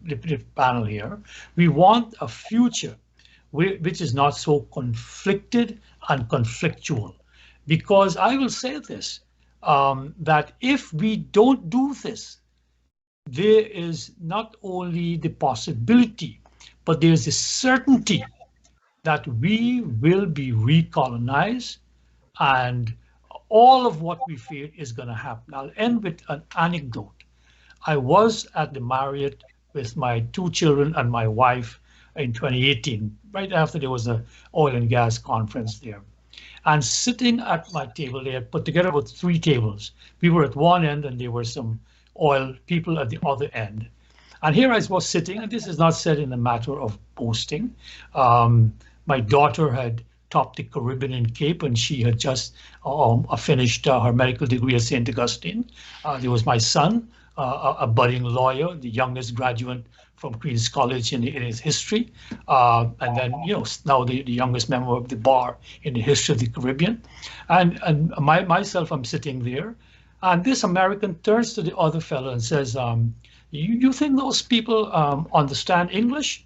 panel here, we want a future which is not so conflicted and conflictual. Because I will say this, that if we don't do this, there is not only the possibility, but there's a certainty that we will be recolonized, and all of what we fear is going to happen. I'll end with an anecdote. I was at the Marriott with my two children and my wife in 2018, right after there was an oil and gas conference there. And sitting at my table, they had put together about 3 tables. We were at one end and there were some oil people at the other end. And here I was sitting, and this is not said in a matter of boasting. My daughter had topped the Caribbean Cape, and she had just finished her medical degree at St. Augustine. There was my son, a budding lawyer, the youngest graduate from Queen's College in his history, and then now the youngest member of the bar in the history of the Caribbean. And myself, I'm sitting there, and this American turns to the other fellow and says, you think those people understand English?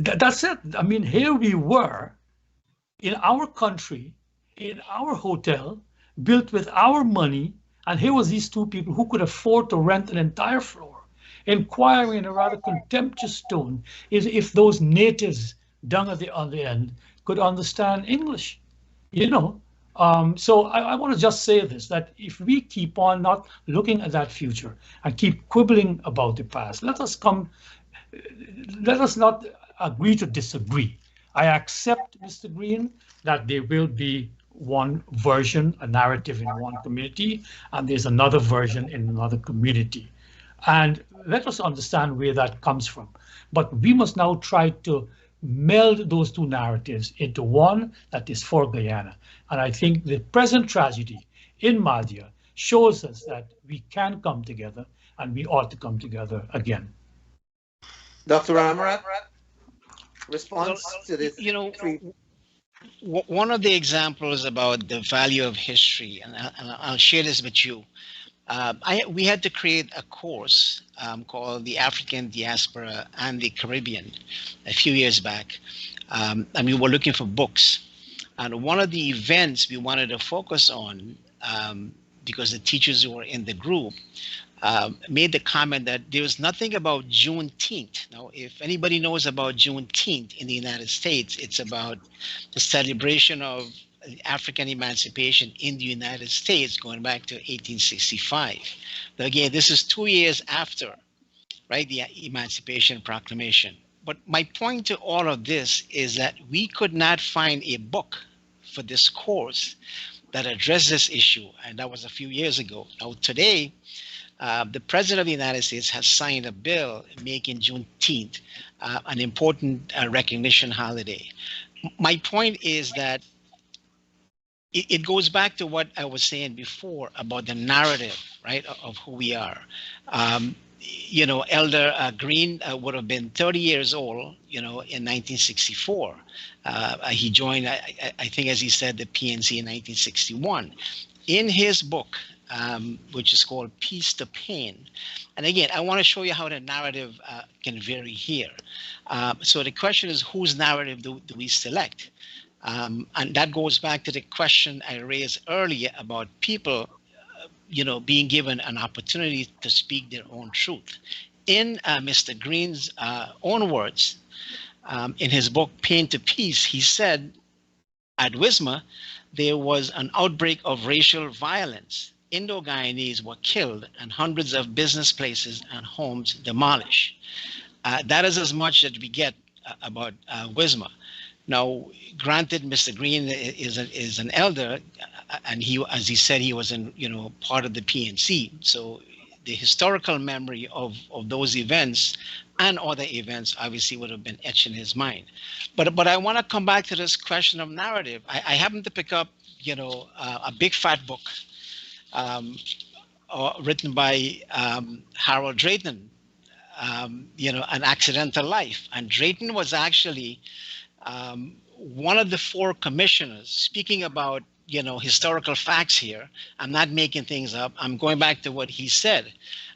That's it. I mean, here we were in our country, in our hotel, built with our money, and here was these 2 people who could afford to rent an entire floor, inquiring in a rather contemptuous tone if those natives down at the other end could understand English. So I want to just say this, that if we keep on not looking at that future and keep quibbling about the past, let us not agree to disagree. I accept, Mr. Green, that there will be one version, a narrative in one community, and there's another version in another community. And let us understand where that comes from. But we must now try to meld those 2 narratives into one that is for Guyana. And I think the present tragedy in Mahdia shows us that we can come together, and we ought to come together again. Dr. Ramharack, response to this? One of the examples about the value of history, and I'll share this with you. We had to create a course called the African Diaspora and the Caribbean a few years back, and we were looking for books. And one of the events we wanted to focus on, because the teachers who were in the group made the comment that there was nothing about Juneteenth. Now, if anybody knows about Juneteenth in the United States, it's about the celebration of African emancipation in the United States going back to 1865. But again, this is 2 years after, right, the Emancipation Proclamation. But my point to all of this is that we could not find a book for this course that addressed this issue, and that was a few years ago. Now today, the President of the United States has signed a bill making Juneteenth an important recognition holiday. My point is that it goes back to what I was saying before about the narrative, right, of who we are. Elder Green would have been 30 years old, in 1964. He joined, I think, as he said, the PNC in 1961. In his book, which is called Peace to Pain. And again, I want to show you how the narrative can vary here. So the question is, whose narrative do we select? And that goes back to the question I raised earlier about people, being given an opportunity to speak their own truth. In Mr. Green's own words, in his book, Pain to Peace, he said, at Wismar, there was an outbreak of racial violence. Indo-Guyanese were killed and hundreds of business places and homes demolished. That is as much as we get about Wismar. Now, granted, Mr. Green is an elder, and he, as he said, he was in part of the PNC. So the historical memory of those events and other events obviously would have been etched in his mind. But I want to come back to this question of narrative. I happened to pick up a big fat book written by Harold Drayton, An Accidental Life. And Drayton was actually one of the 4 commissioners, speaking about historical facts here. I'm not making things up. I'm going back to what he said.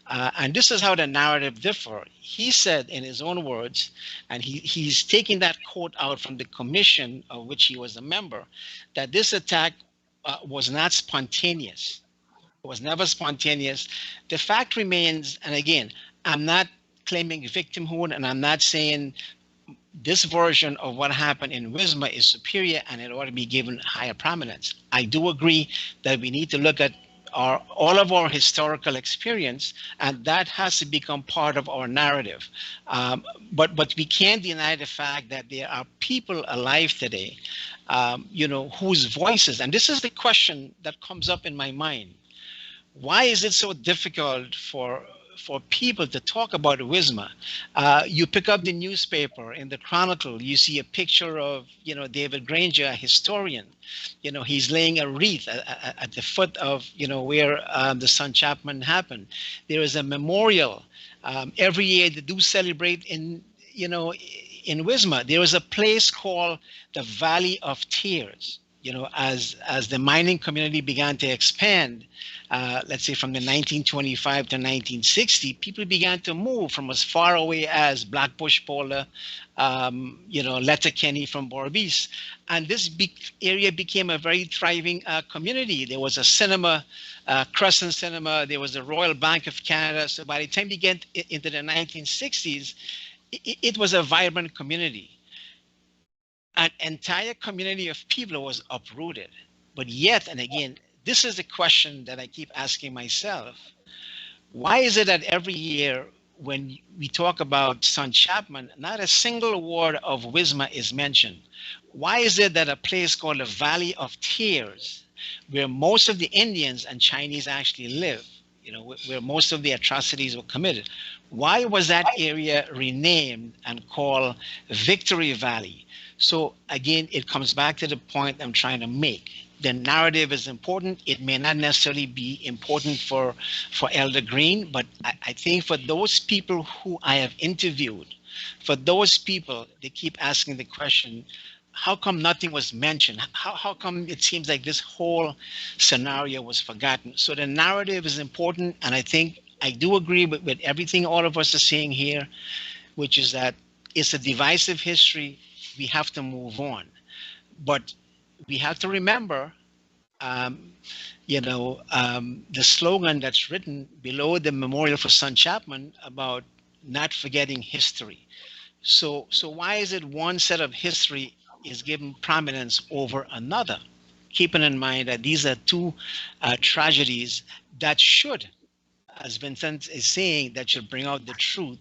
And this is how the narrative differ. He said in his own words, and he's taking that quote out from the commission of which he was a member, that this attack was not spontaneous. It was never spontaneous. The fact remains, and again, I'm not claiming victimhood, and I'm not saying this version of what happened in Wismar is superior and it ought to be given higher prominence. I do agree that we need to look at all of our historical experience, and that has to become part of our narrative. But we can't deny the fact that there are people alive today, whose voices, and this is the question that comes up in my mind. Why is it so difficult for people to talk about Wismar? You pick up the newspaper, in the Chronicle, you see a picture of, David Granger, a historian. He's laying a wreath at the foot of, where the son Chapman happened. There is a memorial. Every year they do celebrate in Wismar. There is a place called the Valley of Tears. As the mining community began to expand, let's say from the 1925 to 1960, people began to move from as far away as Blackbush Pola, Letterkenny from Borbice. And this big area became a very thriving community. There was a cinema, Crescent Cinema, there was the Royal Bank of Canada. So by the time you get into the 1960s, it was a vibrant community. An entire community of people was uprooted. But yet, and again, this is the question that I keep asking myself. Why is it that every year when we talk about son Chapman, not a single word of Wismar is mentioned? Why is it that a place called the Valley of Tears, where most of the Indians and Chinese actually live, where most of the atrocities were committed, why was that area renamed and called Victory Valley? So again, it comes back to the point I'm trying to make. The narrative is important. It may not necessarily be important for Elder Green, but I think for those people who I have interviewed, for those people, they keep asking the question, how come nothing was mentioned? How come it seems like this whole scenario was forgotten? So the narrative is important, and I think I do agree with everything all of us are saying here, which is that it's a divisive history. We have to move on. But we have to remember, the slogan that's written below the memorial for son Chapman about not forgetting history. So why is it one set of history is given prominence over another? Keeping in mind that these are two tragedies that should, as Vincent is saying, that should bring out the truth,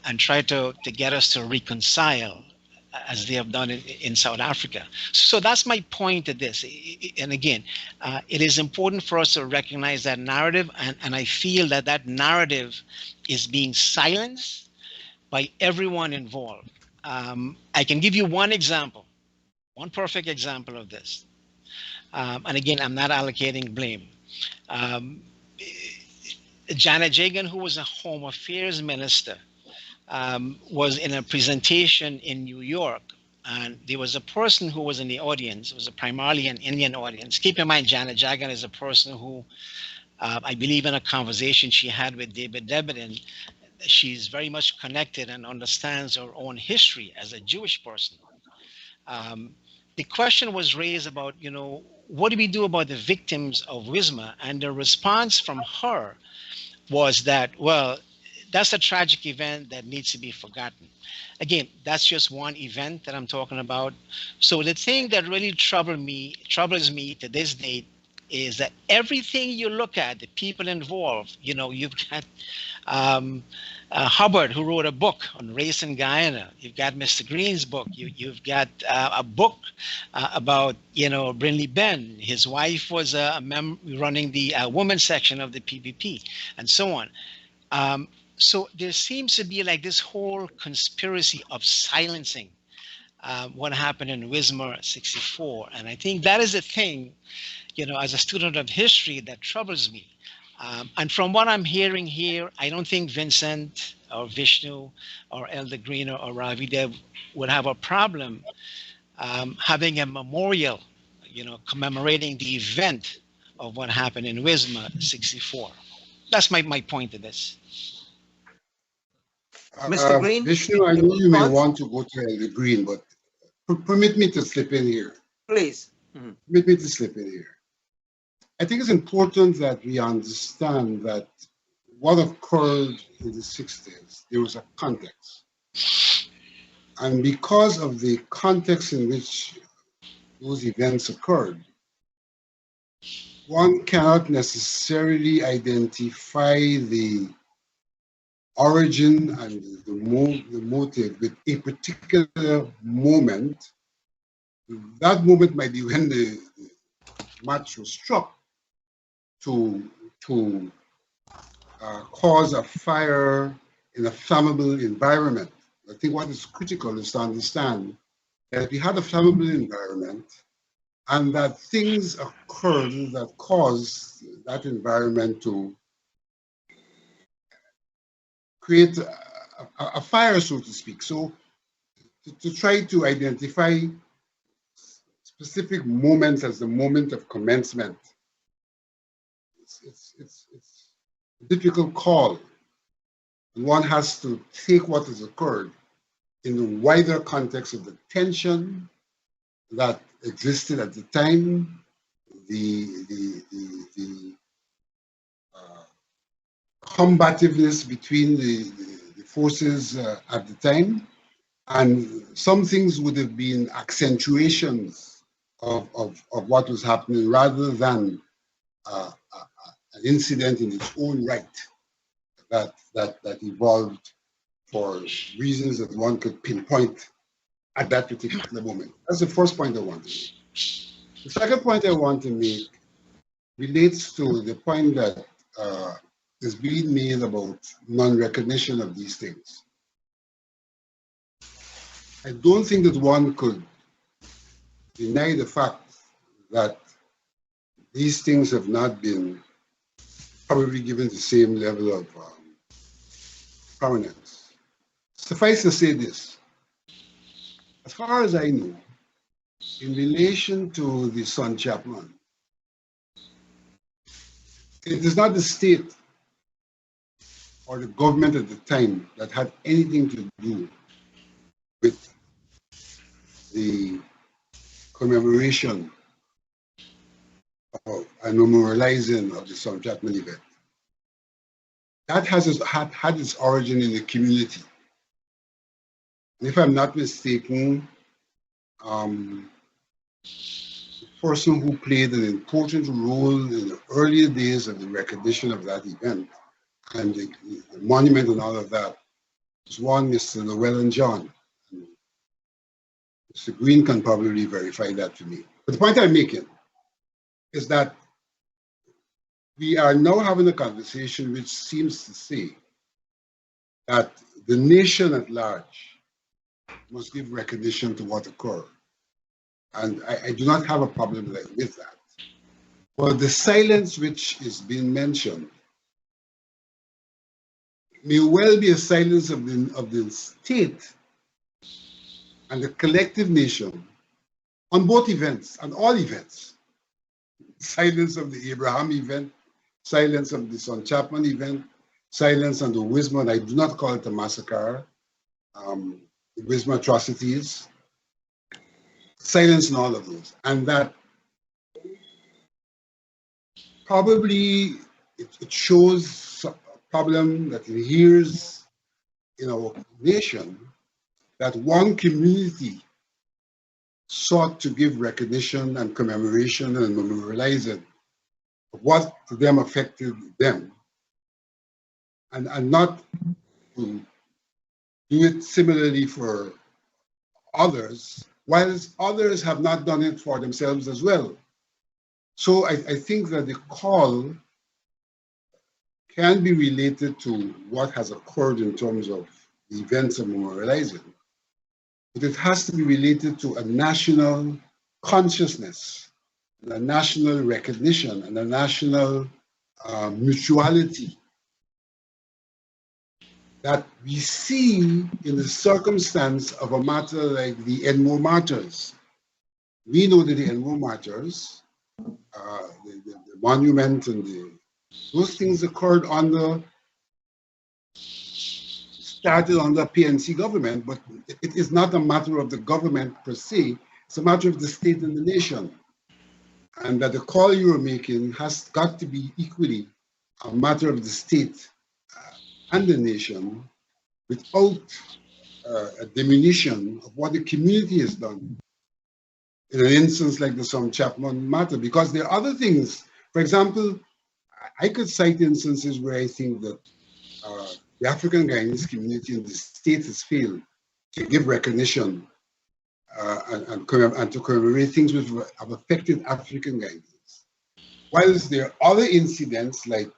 and try to get us to reconcile as they have done in South Africa. So that's my point to this. And again, it is important for us to recognize that narrative, and I feel that narrative is being silenced by everyone involved. I can give you one example, one perfect example of this. And again, I'm not allocating blame. Janet Jagan, who was a Home Affairs Minister, was in a presentation in New York, and there was a person who was in the audience. It was primarily an Indian audience. Keep in mind, Janet Jagan is a person who, I believe in a conversation she had with David Debeden, she's very much connected and understands her own history as a Jewish person. The question was raised about, what do we do about the victims of Wismar? And the response from her was that, well, that's a tragic event that needs to be forgotten. Again, that's just one event that I'm talking about. So the thing that really troubles me to this date is that everything you look at, the people involved, you've got Hubbard, who wrote a book on race in Guyana. You've got Mr. Green's book. You've got a book about, Brinley Ben. His wife was running the women's section of the PPP, and so on. So there seems to be like this whole conspiracy of silencing what happened in Wismar 64. And I think that is a thing, as a student of history, that troubles me. And from what I'm hearing here, I don't think Vincent or Vishnu or Elder Green or Ravi would have a problem having a memorial, commemorating the event of what happened in Wismar 64. That's my point to this. Mr. Green? Vishnu, I know you may want to go to Elder Green, but permit me to slip in here. Please. Permit me to slip in here. I think it's important that we understand that what occurred in the 60s, there was a context. And because of the context in which those events occurred, one cannot necessarily identify the origin and the motive with a particular moment. That moment might be when the match was struck to cause a fire in a flammable environment. I think what is critical is to understand that we had a flammable environment and that things occurred that caused that environment to create a fire, so to speak. So to try to identify specific moments as the moment of commencement, it's a difficult call. And one has to take what has occurred in the wider context of the tension that existed at the time, the combativeness between the forces at the time, and some things would have been accentuations of what was happening rather than an incident in its own right that evolved for reasons that one could pinpoint at that particular moment. That's the first point I want to make. The second point I want to make relates to the point that is being made about non-recognition of these things. I don't think that one could deny the fact that these things have not been probably given the same level of prominence. Suffice to say this, as far as I know, in relation to the son Chapman, it is not the state or the government at the time that had anything to do with the commemoration of and memorializing of the son Chapman event. That had its origin in the community. And if I'm not mistaken, the person who played an important role in the earlier days of the recognition of that event and the monument and all of that was one Mr. Llewellyn John. Mr. Green can probably verify that for me. But the point I'm making is that we are now having a conversation which seems to say that the nation at large must give recognition to what occurred. And I do not have a problem with that. But the silence which is being mentioned may well be a silence of the state and the collective nation on both events and all events. Silence of the Abraham event, silence of the son Chapman event, silence on the Wismar, I do not call it a massacre, the Wismar atrocities, silence in all of those. And that probably it shows a problem that inheres in our nation, that one community sought to give recognition and commemoration and memorializing of what to them affected them, and not to do it similarly for others, whilst others have not done it for themselves as well. So I think that the call can be related to what has occurred in terms of the events of memorializing, but it has to be related to a national consciousness, and a national recognition, and a national mutuality that we see in the circumstance of a matter like the Enmo martyrs. We know that the Enmo martyrs, the monument and those things occurred started under PNC government, but it is not a matter of the government per se, it's a matter of the state and the nation. And that the call you are making has got to be equally a matter of the state and the nation, without a diminution of what the community has done in an instance like the son Chapman matter, because there are other things. For example, I could cite instances where I think that the African Guyanese community in the state has failed to give recognition and to commemorate things which have affected African Guyanese. Whilst there are other incidents like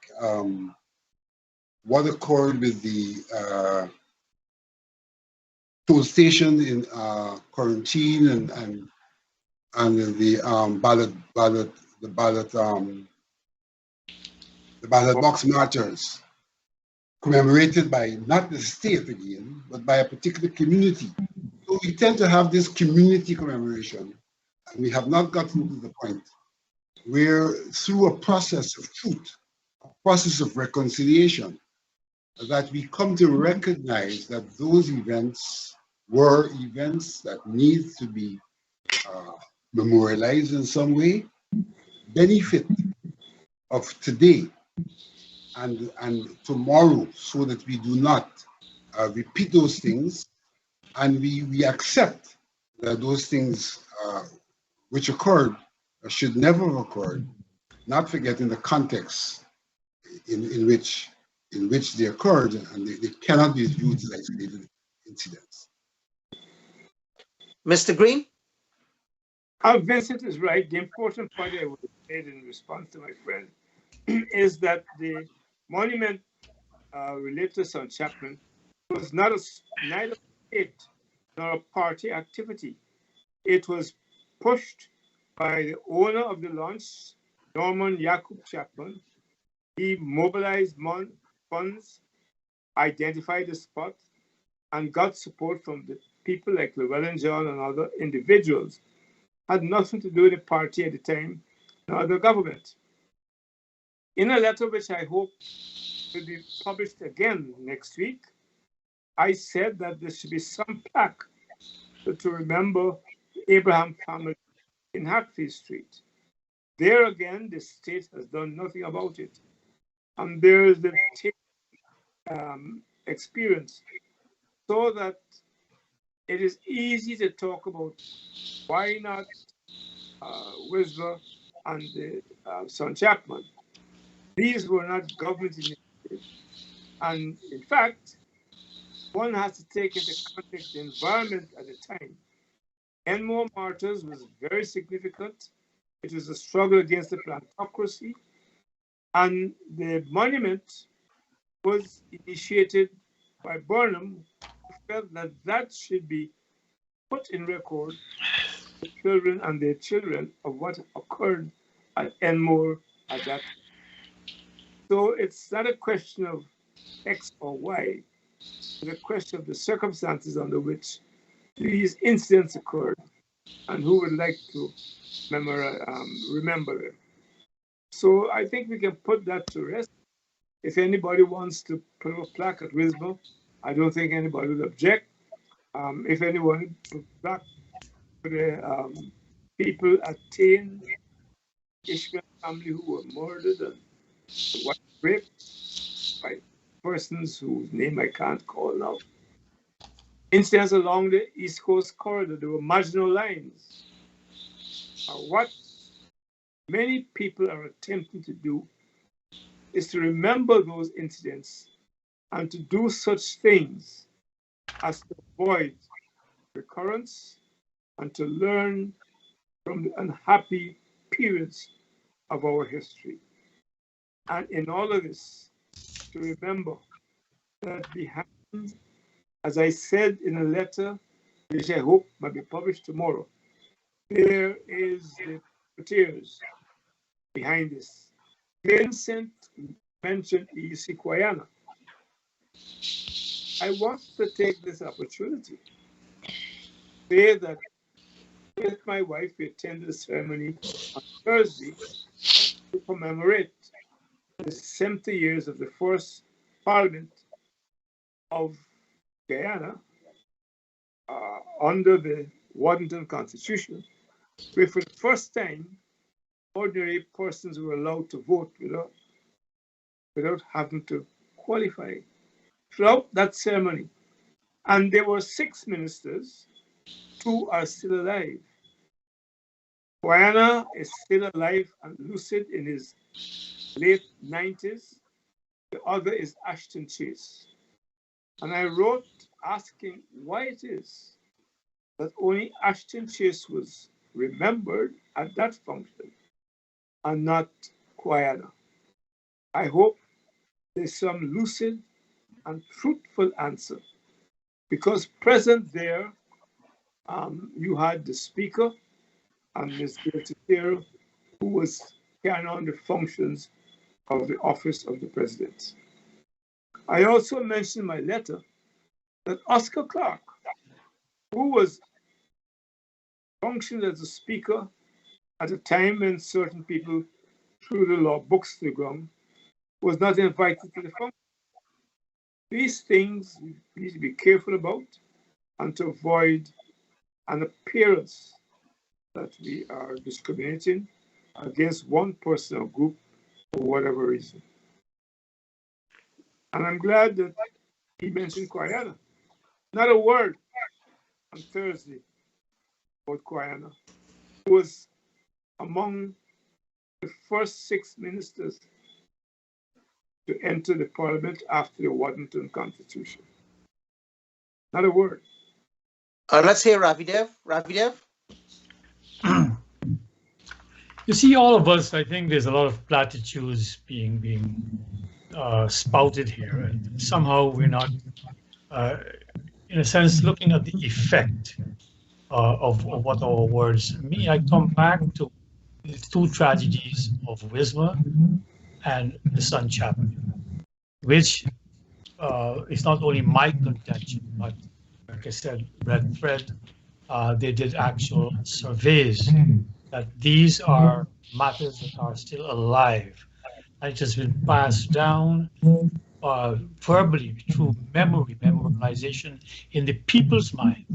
what occurred with the toll station in quarantine and the ballot box martyrs, commemorated by not the state again, but by a particular community. So we tend to have this community commemoration, and we have not gotten to the point where, through a process of truth, a process of reconciliation, that we come to recognize that those events were events that need to be memorialized in some way, benefit of today and tomorrow, so that we do not repeat those things, and we accept that those things which occurred should never have occurred, not forgetting the context in which they occurred, and they cannot be viewed as isolated incidents. Mr. Green? Vincent is right. The important point I would have made in response to my friend is that the monument related to son Chapman was neither a state nor a party activity. It was pushed by the owner of the launch, Norman Jacob Chapman. He mobilized funds, identified the spot, and got support from the people like Llewellyn John and other individuals. Had nothing to do with the party at the time, nor the government. In a letter which I hope will be published again next week, I said that there should be some plaque to remember the Abraham family in Hatfield Street. There again, the state has done nothing about it. And there is the experience, so that it is easy to talk about why not Wismar and the son Chapman. These were not government initiatives. And in fact, one has to take into context the environment at the time. Enmore Martyrs was very significant. It was a struggle against the plantocracy. And the monument was initiated by Burnham, who felt that that should be put in record, the children and their children, of what occurred at Enmore at that time. So it's not a question of X or Y, it's a question of the circumstances under which these incidents occurred and who would like to remember them. So I think we can put that to rest. If anybody wants to put a plaque at Wismar, I don't think anybody would object. If anyone put a plaque for the people at Tain, Ishmael family who were murdered and raped by persons whose name I can't call now. Incidents along the East Coast corridor, there were marginal lines. What many people are attempting to do is to remember those incidents and to do such things as to avoid recurrence and to learn from the unhappy periods of our history. And in all of this, to remember that behind, as I said in a letter, which I hope might be published tomorrow, there is the tears behind this. Vincent mentioned Guyana. I want to take this opportunity to say that with my wife, we attended a ceremony on Thursday to commemorate the 70 years of the first Parliament of Guyana under the Waddington Constitution, where for the first time, ordinary persons were allowed to vote without having to qualify throughout that ceremony. And there were 6 ministers, 2 are still alive. Guyana is still alive and lucid in his late 90s. The other is Ashton Chase. And I wrote asking why it is that only Ashton Chase was remembered at that function and not Guyana. I hope there's some lucid and truthful answer, because present there, you had the speaker and Ms. Gertrude, who was carrying on the functions of the office of the president. I also mentioned in my letter that Oscar Clark, who was functioned as a speaker at a time when certain people threw the law books to the ground, was not invited to the function. These things we need to be careful about and to avoid an appearance that we are discriminating against one person or group for whatever reason. And I'm glad that he mentioned Guyana. Not a word on Thursday about Guyana, who was among the first 6 ministers to enter the parliament after the Waddington Constitution. Not a word. Let's hear Ravi Dev. Ravi Dev. You see, all of us, I think there's a lot of platitudes being spouted here, and somehow we're not, in a sense, looking at the effect of what our words mean. I come back to the 2 tragedies of Wismar and the son Chapman, which is not only my contention, but like I said, Red Fred, they did actual surveys that these are matters that are still alive. And it has been passed down verbally through memorization in the people's mind.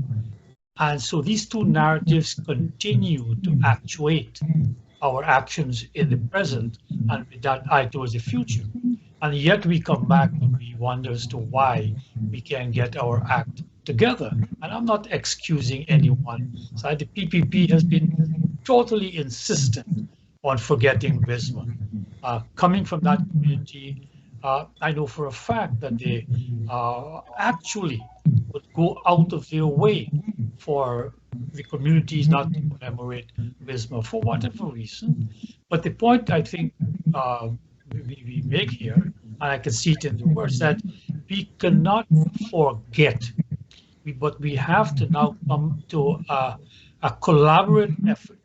And so these 2 narratives continue to actuate our actions in the present and with that eye towards the future. And yet we come back and we wonder as to why we can't get our act together. And I'm not excusing anyone. So the PPP has been totally insistent on forgetting Wismar. Coming from that community, I know for a fact that they actually would go out of their way for the communities not to commemorate Wismar for whatever reason. But the point I think we make here, and I can see it in the words, that we cannot forget, but we have to now come to a collaborative effort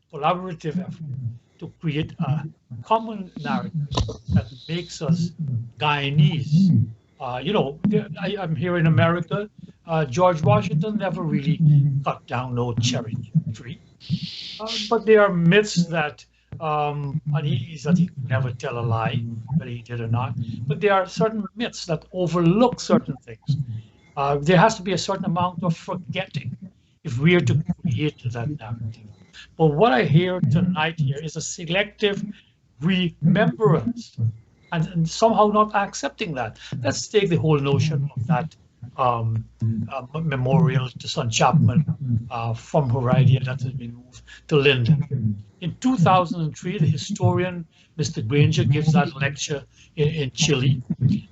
to create a common narrative that makes us Guyanese. I'm here in America. George Washington never really cut down no cherry tree. But there are myths that, and he could never tell a lie, whether he did or not. But there are certain myths that overlook certain things. There has to be a certain amount of forgetting if we are to create that narrative. But what I hear tonight here is a selective remembrance and somehow not accepting that. Let's take the whole notion of that memorial to son Chapman from Heredia that has been moved to Linden. In 2003, the historian Mr. Granger gives that lecture in Chile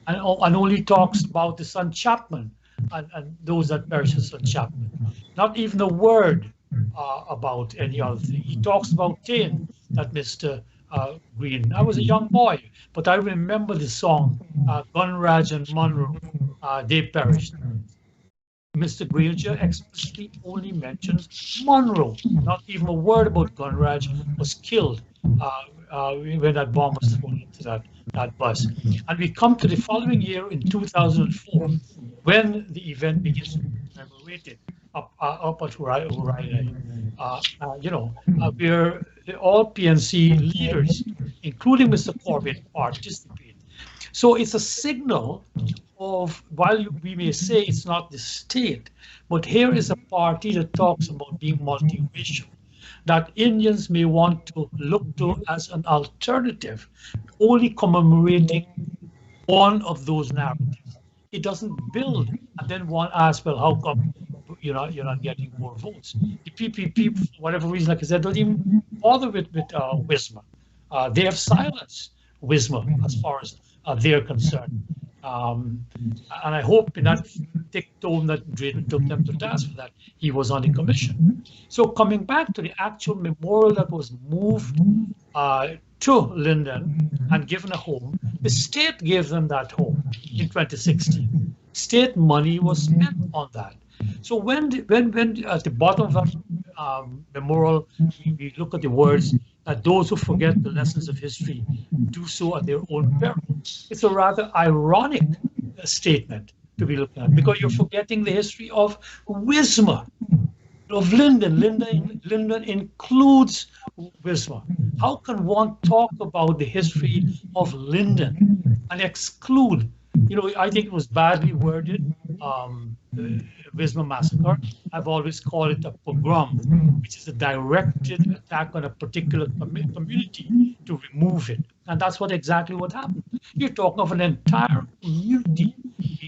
and only talks about the son Chapman and those that perished son Chapman. Not even a word about any other thing. He talks about Tain, that Mr. Green. I was a young boy, but I remember the song, Gunraj and Monroe, they perished. Mr. Granger explicitly only mentions Monroe. Not even a word about Gunraj was killed when that bomb was thrown into that bus. And we come to the following year in 2004, when the event begins to be commemorated up at Heredia. Where all PNC leaders, including Mr. Corbett, participate. So it's a signal of, while we may say it's not the state, but here is a party that talks about being multiracial, that Indians may want to look to as an alternative, only commemorating one of those narratives. It doesn't build, and then one asks, well, how come you're not getting more votes. The PPP, for whatever reason, like I said, don't even bother with Wismar. They have silenced Wismar as far as they're concerned. And I hope in that thick tone that Drayton took them to task for that, he was on the commission. So coming back to the actual memorial that was moved to Linden and given a home, the state gave them that home in 2016. State money was spent on that. So when at the bottom of that memorial, we look at the words that those who forget the lessons of history do so at their own peril. It's a rather ironic statement to be looking at, because you're forgetting the history of Wismar, of Linden. Linden includes Wismar. How can one talk about the history of Linden and exclude? I think it was badly worded. The Wismar massacre, I've always called it a pogrom, which is a directed attack on a particular community to remove it. And that's exactly what happened. You're talking of an entire community.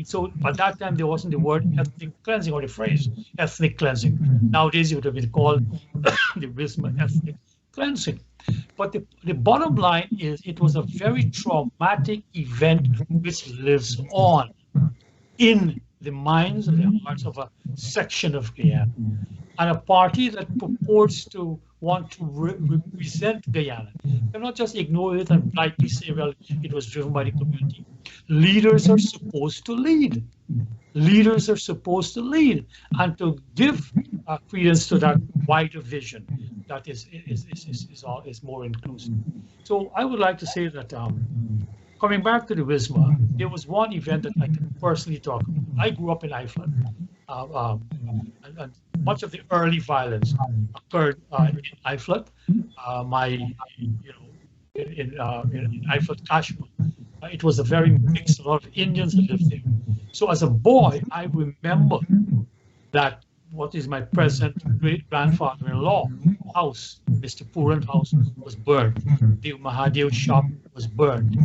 So at that time, there wasn't the word ethnic cleansing or the phrase ethnic cleansing. Nowadays, it would have been called the Wismar ethnic cleansing. But the bottom line is it was a very traumatic event which lives on in the minds and the hearts of a section of Guyana. And a party that purports to want to represent Guyana cannot just ignore it and blithely say, well, it was driven by the community. Leaders are supposed to lead. Leaders are supposed to lead and to give credence to that wider vision that is more inclusive. So I would like to say that coming back to the Wismar, there was one event that I can personally talk about. I grew up in Iflat, and much of the early violence occurred in Iflat. In Iflat, Kashmir. It was a very mixed, a lot of Indians that lived there. So as a boy, I remember that what is my present great-grandfather-in-law house, Mr. Puran's house, was burned. The Mahdia shop was burned.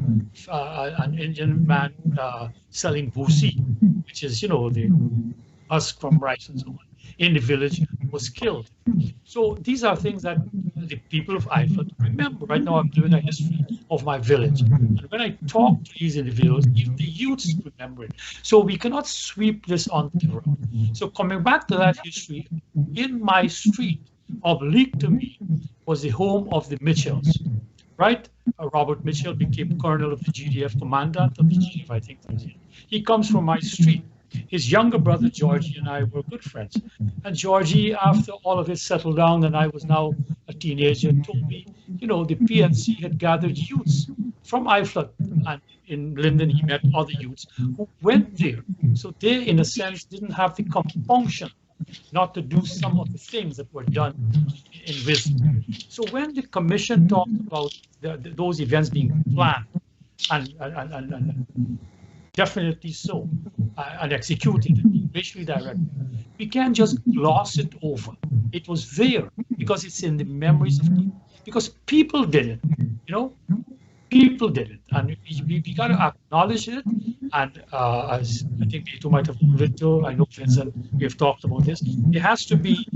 An Indian man selling bhusi, which is, the husk from rice and so on, in the village was killed. So these are things that the people of Iflat remember. Right now I'm doing a history of my village. And when I talk to these individuals, even the youths remember it. So we cannot sweep this onto the road. So coming back to that history, in my street, oblique to me, was the home of the Mitchells, right? Robert Mitchell became colonel of the GDF, commandant of the GDF, I think. He comes from my street. His younger brother, Georgie, and I were good friends. And Georgie, after all of it settled down and I was now a teenager, told me, the PNC had gathered youths from Iflat. And in Linden, he met other youths who went there. So they, in a sense, didn't have the compunction not to do some of the things that were done in Wismar. So when the commission talked about those events being planned and definitely so, and executed, racially directed, we can't just gloss it over. It was there because it's in the memories of people. Because people did it, people did it, and we got to acknowledge it. And as I think you might have alluded to, I know Vincent, we have talked about this. It has to be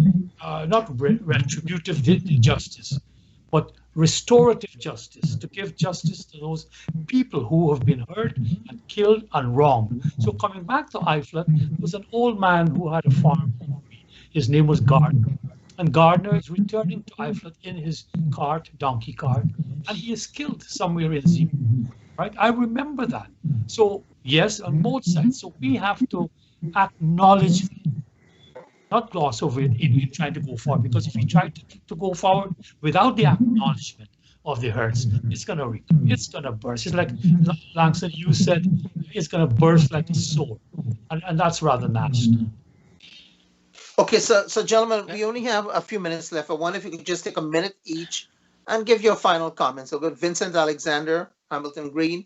not retributive justice, but restorative justice, to give justice to those people who have been hurt and killed and wronged. So coming back to Iflat, there was an old man who had a farm. His name was Gardner. And Gardner is returning to Iflat in his cart, donkey cart, and he is killed somewhere in Zim. Right? I remember that. So yes, on both sides. So we have to acknowledge, not gloss over it in trying to go forward, because if we try to go forward without the acknowledgement of the hurts, it's gonna burst. It's like Langston, you said, it's gonna burst like a sword, and that's rather nasty. Okay, so gentlemen, we only have a few minutes left. I wonder if you could just take a minute each and give your final comments. So, good, Vincent Alexander, Hamilton Green,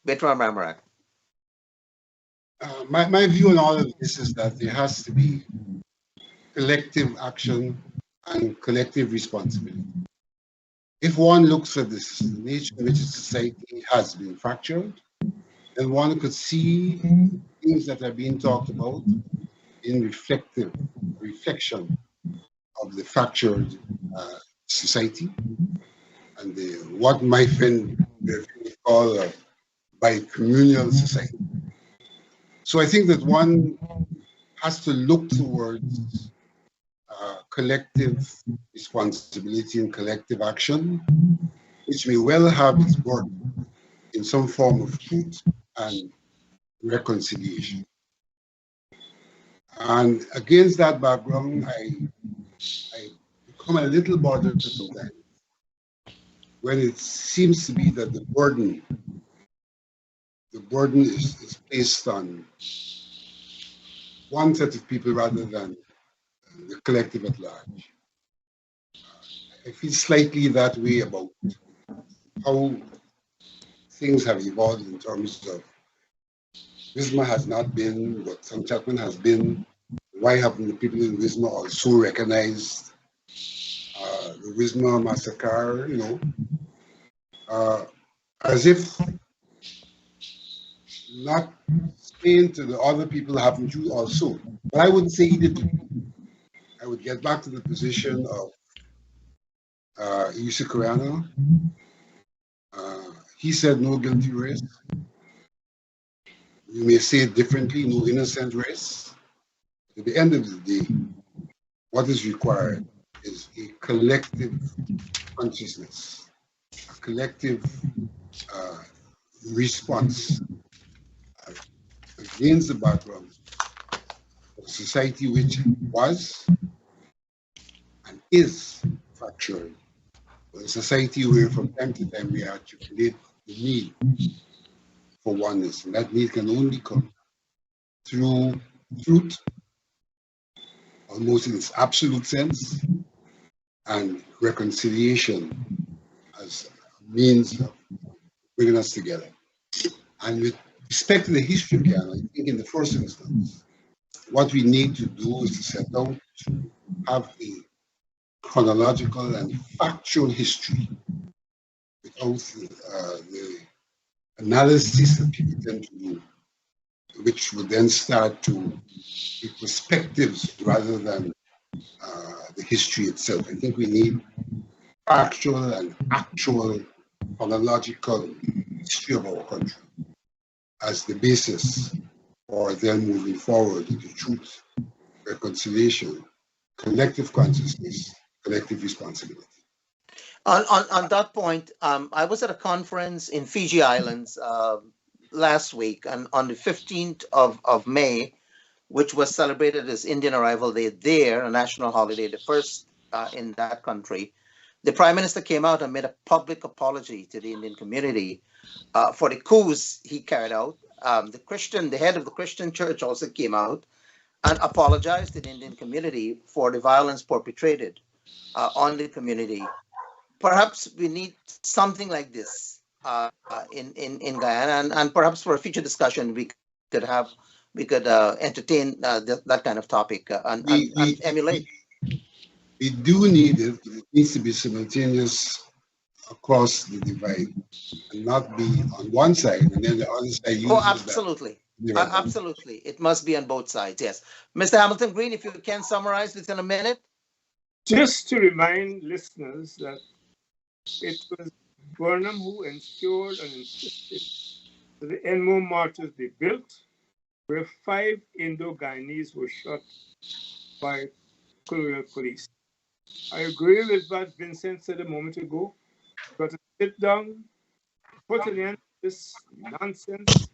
Baytoram Ramharack. My view on all of this is that there has to be collective action and collective responsibility. If one looks at this nature in which society has been fractured, then one could see things that are being talked about in reflective reflection of the fractured society and what my friend would call a bicommunal society. So I think that one has to look towards collective responsibility and collective action, which may well have its work in some form of truth and reconciliation. And against that background, I become a little bothered sometimes when it seems to be that the burden is placed on one set of people rather than the collective at large. I feel slightly that way about how things have evolved in terms of Wismar has not been what some Chapman has been. Why haven't the people in Wismar also recognized the Wismar massacre, as if not saying to the other people, haven't you also? But I wouldn't say he did. I would get back to the position of Guyana. He said no guilty race. You may say it differently, no innocent race. At the end of the day, what is required is a collective consciousness, a collective response against the background of a society which was and is fractured, a society where from time to time we articulate the need for oneness, and that need can only come through truth, almost in its absolute sense, and reconciliation as a means of bringing us together. And with respect to the history of Guyana, I think in the first instance, what we need to do is to set out to have a chronological and factual history without the analysis that people tend to do, which would then start to be perspectives rather than the history itself. I think we need factual and actual chronological history of our country as the basis for then moving forward into truth, reconciliation, collective consciousness, collective responsibility. On that point, I was at a conference in Fiji Islands last week, and on the 15th of May, which was celebrated as Indian Arrival Day there, a national holiday, the first in that country, the Prime Minister came out and made a public apology to the Indian community for the coups he carried out. The head of the Christian church also came out and apologized to the Indian community for the violence perpetrated on the community. Perhaps we need something like this in Guyana, and perhaps for a future discussion we could entertain that kind of topic and emulate. We do need it, but it needs to be simultaneous across the divide and not be on one side and then the other side uses absolutely. Absolutely. It must be on both sides, yes. Mr. Hamilton Green, if you can summarize within a minute. Just to remind listeners that it was Burnham who ensured and insisted that the Enmo martyrs be built, where 5 Indo-Guyanese were shot by colonial police. I agree with what Vincent said a moment ago. We've got to sit down, put an end to this nonsense,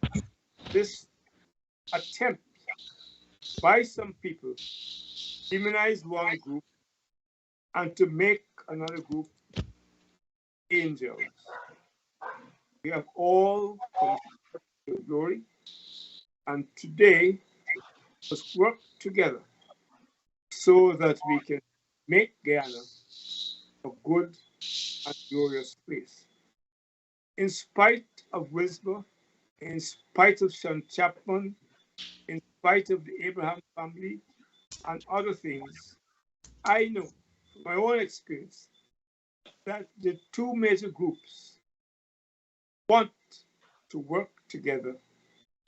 this attempt by some people to demonize one group and to make another group angels. We have all come to glory, and today let's work together so that we can make Guyana a good and glorious place. In spite of Wismar, in spite of Sean Chapman, in spite of the Abraham family and other things, I know from my own experience that the two major groups want to work together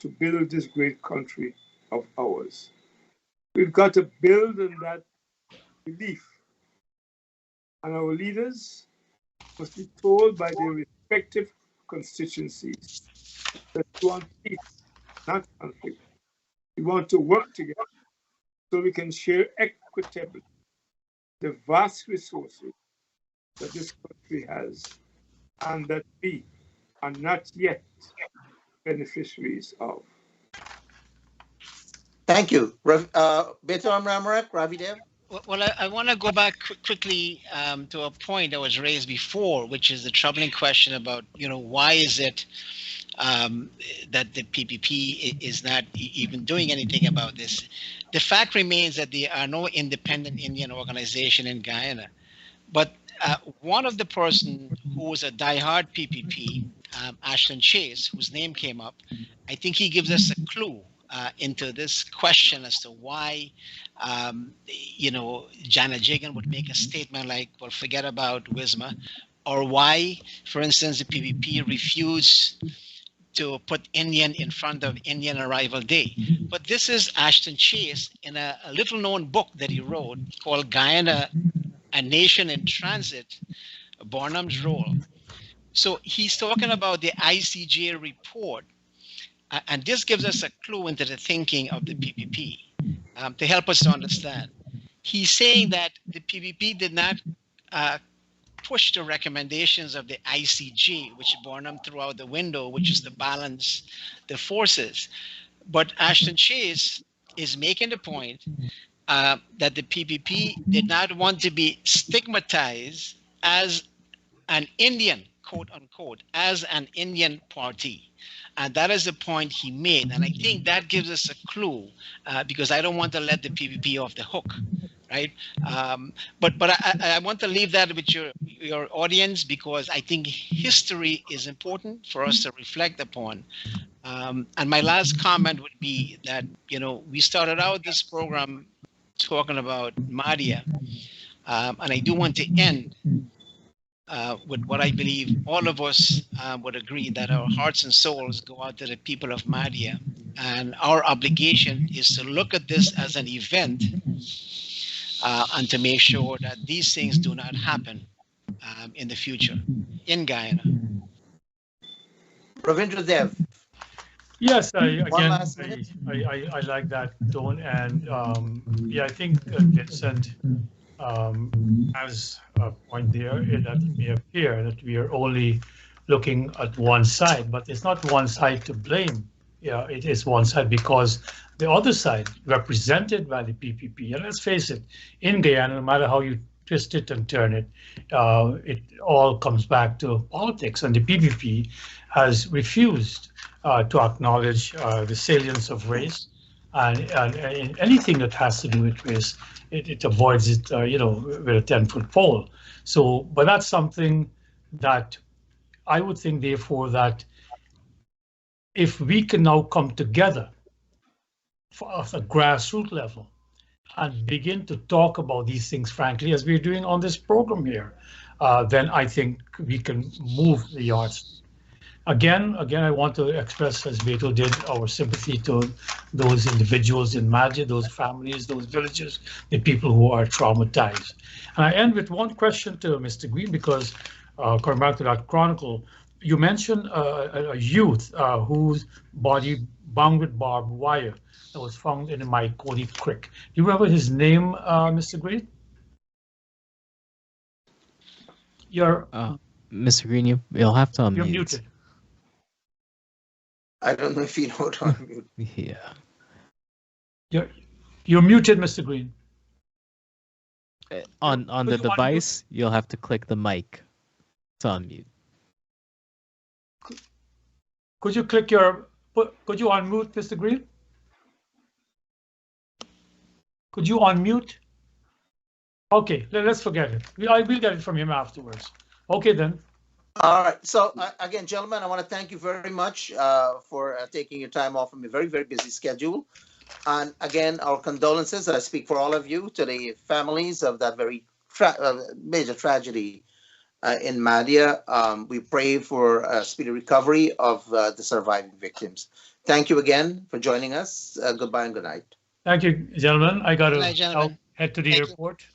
to build this great country of ours. We've got to build on that belief. And our leaders must be told by their respective constituencies that we want peace, not conflict. We want to work together so we can share equitably the vast resources that this country has and that we are not yet beneficiaries of. Thank you. Baytoram, Ramharack, Ravi Dev. Well, I want to go back quickly to a point that was raised before, which is the troubling question about, why is it that the PPP is not even doing anything about this? The fact remains that there are no independent Indian organization in Guyana. But one of the person who was a diehard PPP, Ashton Chase, whose name came up, I think he gives us a clue into this question as to why, Janet Jagan would make a statement like, well, forget about Wismar, or why, for instance, the PPP refused to put Indian in front of Indian Arrival Day. But this is Ashton Chase in a little-known book that he wrote called Guyana, A Nation in Transit, Barnum's Role. So he's talking about the ICJ report, and this gives us a clue into the thinking of the PPP to help us to understand. He's saying that the PPP did not push the recommendations of the ICJ, which Barnum threw out the window, which is to balance the forces. But Ashton Chase is making the point that the PPP did not want to be stigmatized as an Indian, quote unquote, as an Indian party. And that is the point he made. And I think that gives us a clue because I don't want to let the PPP off the hook, right? But I want to leave that with your audience because I think history is important for us to reflect upon. And my last comment would be that, we started out this program talking about Mahdia, and I do want to end with what I believe all of us would agree, that our hearts and souls go out to the people of Mahdia, and our obligation is to look at this as an event and to make sure that these things do not happen in the future in Guyana. Ravindra Dev. Yes, I like that tone, and I think Vincent has a point there that it may appear that we are only looking at one side, but it's not one side to blame. Yeah, it is one side because the other side, represented by the PPP, and let's face it, in Guyana, no matter how you twist it and turn it, it all comes back to politics, and the PPP has refused to acknowledge the salience of race, and anything that has to do with race, it avoids it, with a 10-foot pole. So, but that's something that I would think, therefore, that if we can now come together at a grassroots level and begin to talk about these things frankly, as we're doing on this program here, then I think we can move the yards. Again, I want to express, as Beto did, our sympathy to those individuals in Mahdia, those families, those villages, the people who are traumatized. And I end with one question to Mr. Green, because coming back to that chronicle, you mentioned a youth whose body bound with barbed wire that was found in the Maikoni Creek. Do you remember his name, Mr. Green? Mr. Green, you'll have to unmute. You're muted. I don't know if you know what to unmute. Yeah. You're muted, Mr. Green. On the device, you'll have to click the mic to unmute. Could you click could you unmute, Mr. Green? Could you unmute? Okay, let's forget it. I will get it from him afterwards. Okay, then. All right. So again, gentlemen, I want to thank you very much for taking your time off from a very, very busy schedule. And again, our condolences, I speak for all of you, to the families of that very major tragedy in Mahdia. We pray for a speedy recovery of the surviving victims. Thank you again for joining us. Goodbye and good night. Thank you, gentlemen. I got Good night, to gentlemen. head to the Thank you. airport.